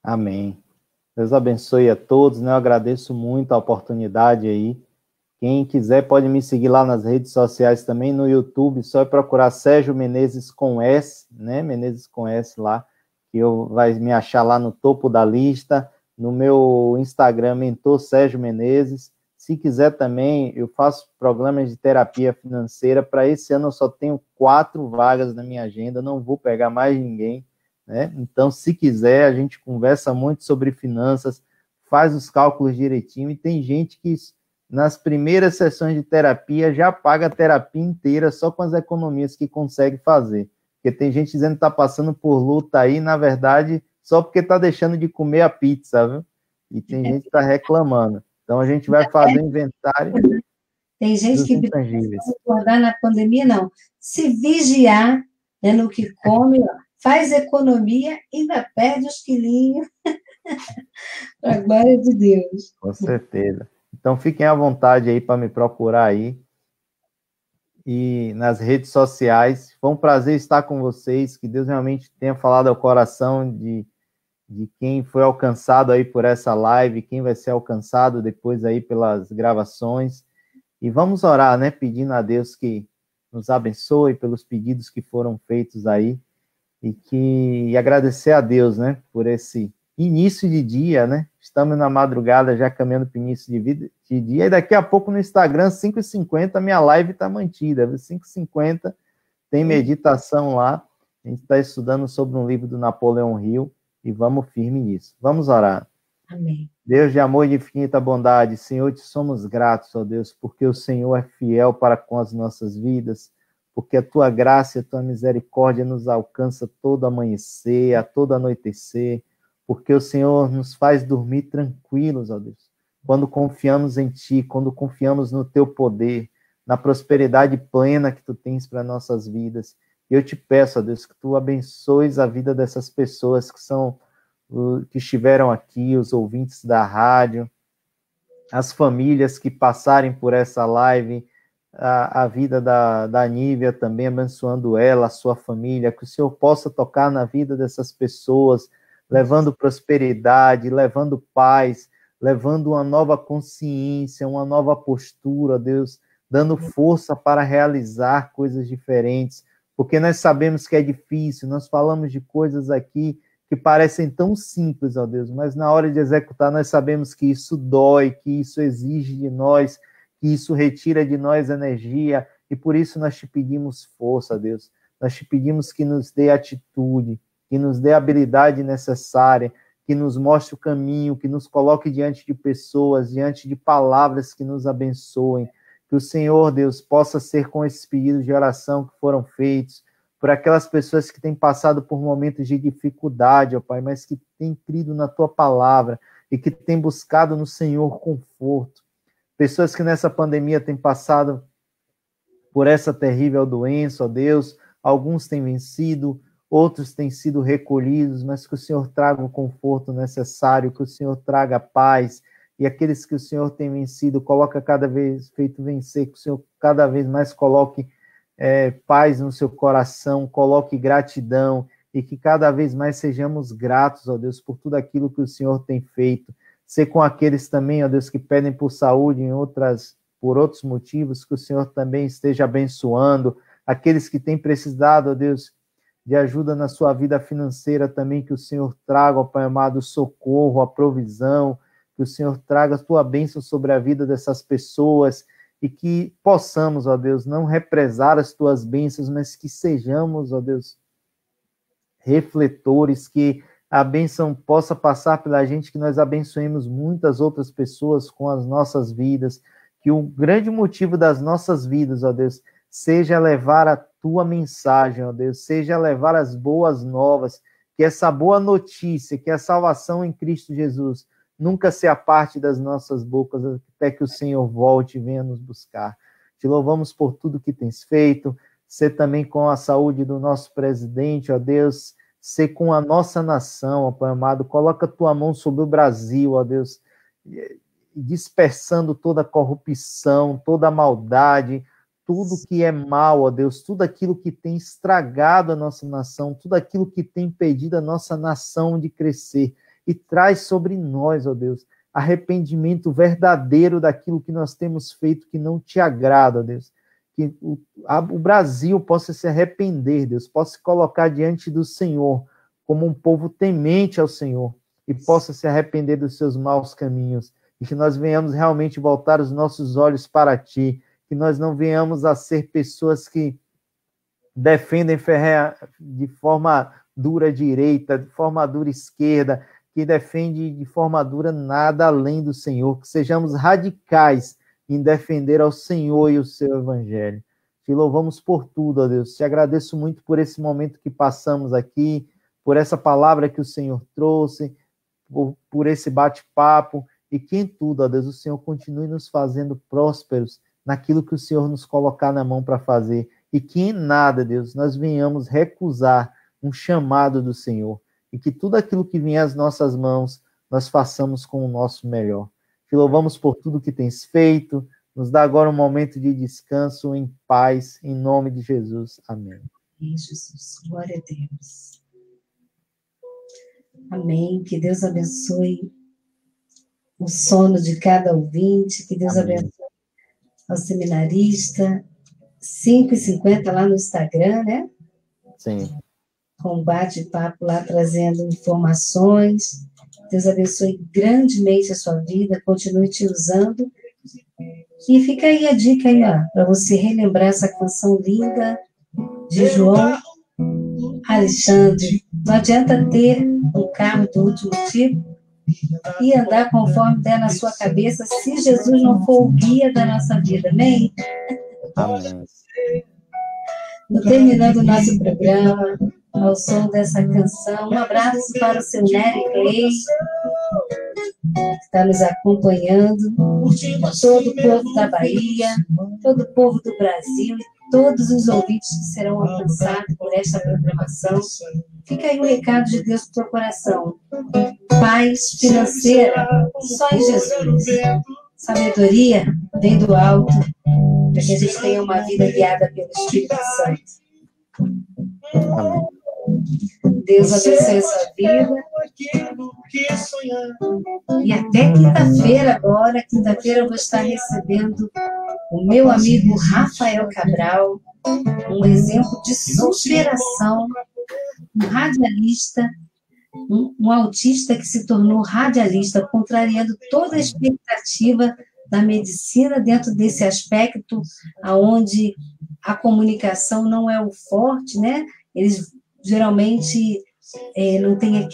Amém. Deus abençoe a todos, né? Eu agradeço muito a oportunidade aí. Quem quiser pode me seguir lá nas redes sociais também, no YouTube, só é procurar Sérgio Menezes com S, né? Menezes com S lá, que vai me achar lá no topo da lista. No meu Instagram, Mentor Sérgio Menezes. Se quiser também, eu faço programas de terapia financeira. Para esse ano eu só tenho 4 vagas na minha agenda, não vou pegar mais ninguém, né? Então, se quiser, a gente conversa muito sobre finanças, faz os cálculos direitinho, e tem gente que nas primeiras sessões de terapia já paga a terapia inteira só com as economias que consegue fazer. Porque tem gente dizendo que está passando por luta aí, na verdade, só porque está deixando de comer a pizza, viu? E tem gente que está reclamando. Então, a gente vai fazer o inventário. Tem gente que precisa recordar na pandemia, não. Se vigiar, né, no que come, ó, faz economia e ainda perde os quilinhos. Para a glória de Deus. Com certeza. Então, fiquem à vontade aí para me procurar aí. E nas redes sociais. Foi um prazer estar com vocês. Que Deus realmente tenha falado ao coração de quem foi alcançado aí por essa live, quem vai ser alcançado depois aí pelas gravações. E vamos orar, né? Pedindo a Deus que nos abençoe pelos pedidos que foram feitos aí. E agradecer a Deus, né? Por esse início de dia, né? Estamos na madrugada já caminhando para o início de dia. E daqui a pouco no Instagram, 5h50, minha live está mantida. 5h50 tem meditação lá. A gente está estudando sobre um livro do Napoleão Hill. E vamos firme nisso. Vamos orar. Amém. Deus de amor e de infinita bondade, Senhor, te somos gratos, ó Deus, porque o Senhor é fiel para com as nossas vidas, porque a tua graça e a tua misericórdia nos alcança todo amanhecer, a todo anoitecer, porque o Senhor nos faz dormir tranquilos, ó Deus, quando confiamos em ti, quando confiamos no teu poder, na prosperidade plena que tu tens para nossas vidas. E eu te peço, ó Deus, que tu abençoes a vida dessas pessoas que estiveram aqui, os ouvintes da rádio, as famílias que passarem por essa live, a vida da Nívia também, abençoando ela, a sua família, que o Senhor possa tocar na vida dessas pessoas, levando prosperidade, levando paz, levando uma nova consciência, uma nova postura, ó Deus, dando força para realizar coisas diferentes, porque nós sabemos que é difícil, nós falamos de coisas aqui que parecem tão simples, ó Deus, mas na hora de executar nós sabemos que isso dói, que isso exige de nós, que isso retira de nós energia, e por isso nós te pedimos força, Deus. nós te pedimos que nos dê atitude, que nos dê a habilidade necessária, que nos mostre o caminho, que nos coloque diante de pessoas, diante de palavras que nos abençoem. Que o Senhor, Deus, possa ser com esses pedidos de oração que foram feitos, por aquelas pessoas que têm passado por momentos de dificuldade, ó Pai, mas que têm crido na Tua palavra e que têm buscado no Senhor conforto. Pessoas que nessa pandemia têm passado por essa terrível doença, ó Deus, alguns têm vencido, outros têm sido recolhidos, mas que o Senhor traga o conforto necessário, que o Senhor traga a paz, e aqueles que o Senhor tem vencido, coloca cada vez, feito vencer, que o Senhor cada vez mais coloque paz no seu coração, coloque gratidão, e que cada vez mais sejamos gratos, ó Deus, por tudo aquilo que o Senhor tem feito. Ser com aqueles também, ó Deus, que pedem por saúde por outros motivos, que o Senhor também esteja abençoando. Aqueles que têm precisado, ó Deus, de ajuda na sua vida financeira também, que o Senhor traga, ó Pai amado, o socorro, a provisão, que o Senhor traga a tua bênção sobre a vida dessas pessoas e que possamos, ó Deus, não represar as tuas bênçãos, mas que sejamos, ó Deus, refletores, que a bênção possa passar pela gente, que nós abençoemos muitas outras pessoas com as nossas vidas, que o grande motivo das nossas vidas, ó Deus, seja levar a tua mensagem, ó Deus, seja levar as boas novas, que essa boa notícia, que a salvação em Cristo Jesus nunca se aparte das nossas bocas, até que o Senhor volte e venha nos buscar. Te louvamos por tudo que tens feito, ser também com a saúde do nosso presidente, ó Deus, ser com a nossa nação, ó Pai amado, coloca a tua mão sobre o Brasil, ó Deus, dispersando toda a corrupção, toda a maldade, tudo que é mal, ó Deus, tudo aquilo que tem estragado a nossa nação, tudo aquilo que tem impedido a nossa nação de crescer, e traz sobre nós, ó Deus, arrependimento verdadeiro daquilo que nós temos feito que não te agrada, ó Deus, que o Brasil possa se arrepender, Deus, possa se colocar diante do Senhor como um povo temente ao Senhor, e possa se arrepender dos seus maus caminhos, e que nós venhamos realmente voltar os nossos olhos para ti, que nós não venhamos a ser pessoas que defendem de forma dura a direita, de forma dura a esquerda, que defende de forma dura nada além do Senhor, que sejamos radicais em defender ao Senhor e o seu evangelho. Te louvamos por tudo, ó Deus. Te agradeço muito por esse momento que passamos aqui, por essa palavra que o Senhor trouxe, por esse bate-papo, e que em tudo, ó Deus, o Senhor continue nos fazendo prósperos naquilo que o Senhor nos colocar na mão para fazer, e que em nada, Deus, nós venhamos recusar um chamado do Senhor, e que tudo aquilo que vier às nossas mãos, nós façamos com o nosso melhor. Te louvamos por tudo que tens feito, nos dá agora um momento de descanso em paz, em nome de Jesus. Amém. Amém, Jesus. Glória a Deus. Amém. Que Deus abençoe o sono de cada ouvinte, que Deus abençoe ao seminarista, 5h50 lá no Instagram, né? Sim. Com bate-papo lá, trazendo informações. Deus abençoe grandemente a sua vida, continue te usando. E fica aí a dica aí, ó, para você relembrar essa canção linda de João Alexandre. Não adianta ter um carro do último tipo e andar conforme der na sua cabeça, se Jesus não for o guia da nossa vida. Amém? Amém. Terminando o nosso programa, ao som dessa canção, um abraço para o seu Nery Clay, que está nos acompanhando, todo o povo da Bahia, todo o povo do Brasil e todos os ouvintes que serão alcançados por esta programação. Fica aí o recado de Deus para o teu coração. Paz financeira, só em Jesus. Sabedoria vem do alto, para que a gente tenha uma vida guiada pelo Espírito Santo. Amém. Deus abençoe a sua vida. E até quinta-feira agora. Quinta-feira eu vou estar recebendo o meu amigo Rafael Cabral, um exemplo de superação, um radialista, um autista que se tornou radialista, contrariando toda a expectativa da medicina dentro desse aspecto, onde a comunicação não é o forte, né? Eles geralmente não têm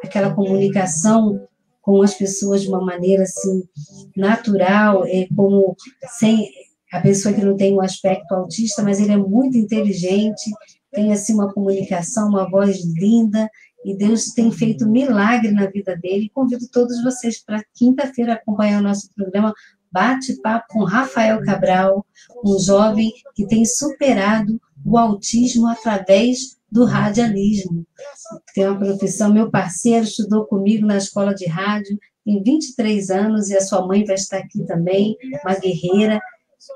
aquela comunicação com as pessoas de uma maneira assim natural, como sem a pessoa que não tem um aspecto autista, mas ele é muito inteligente, tem assim uma comunicação, uma voz linda, e Deus tem feito milagre na vida dele. Convido todos vocês para quinta-feira acompanhar o nosso programa Bate-Papo com Rafael Cabral, um jovem que tem superado o autismo através do radialismo. Tem uma profissão, meu parceiro estudou comigo na escola de rádio, tem 23 anos, e a sua mãe vai estar aqui também, uma guerreira.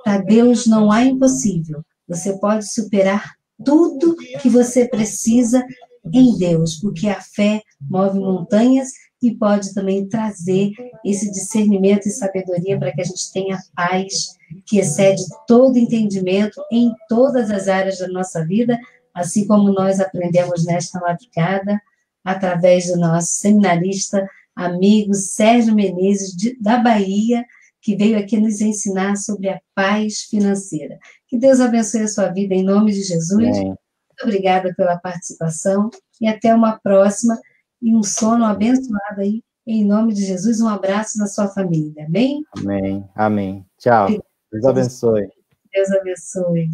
Para Deus não há impossível. Você pode superar tudo que você precisa em Deus, porque a fé move montanhas e pode também trazer esse discernimento e sabedoria para que a gente tenha paz que excede todo entendimento em todas as áreas da nossa vida, assim como nós aprendemos nesta madrugada, através do nosso seminarista, amigo Sérgio Menezes, da Bahia, que veio aqui nos ensinar sobre a paz financeira. Que Deus abençoe a sua vida em nome de Jesus. Amém. Muito obrigada pela participação e até uma próxima e um sono abençoado aí, em nome de Jesus. Um abraço na sua família. Amém? Amém. Amém. Tchau. Deus abençoe. Deus abençoe.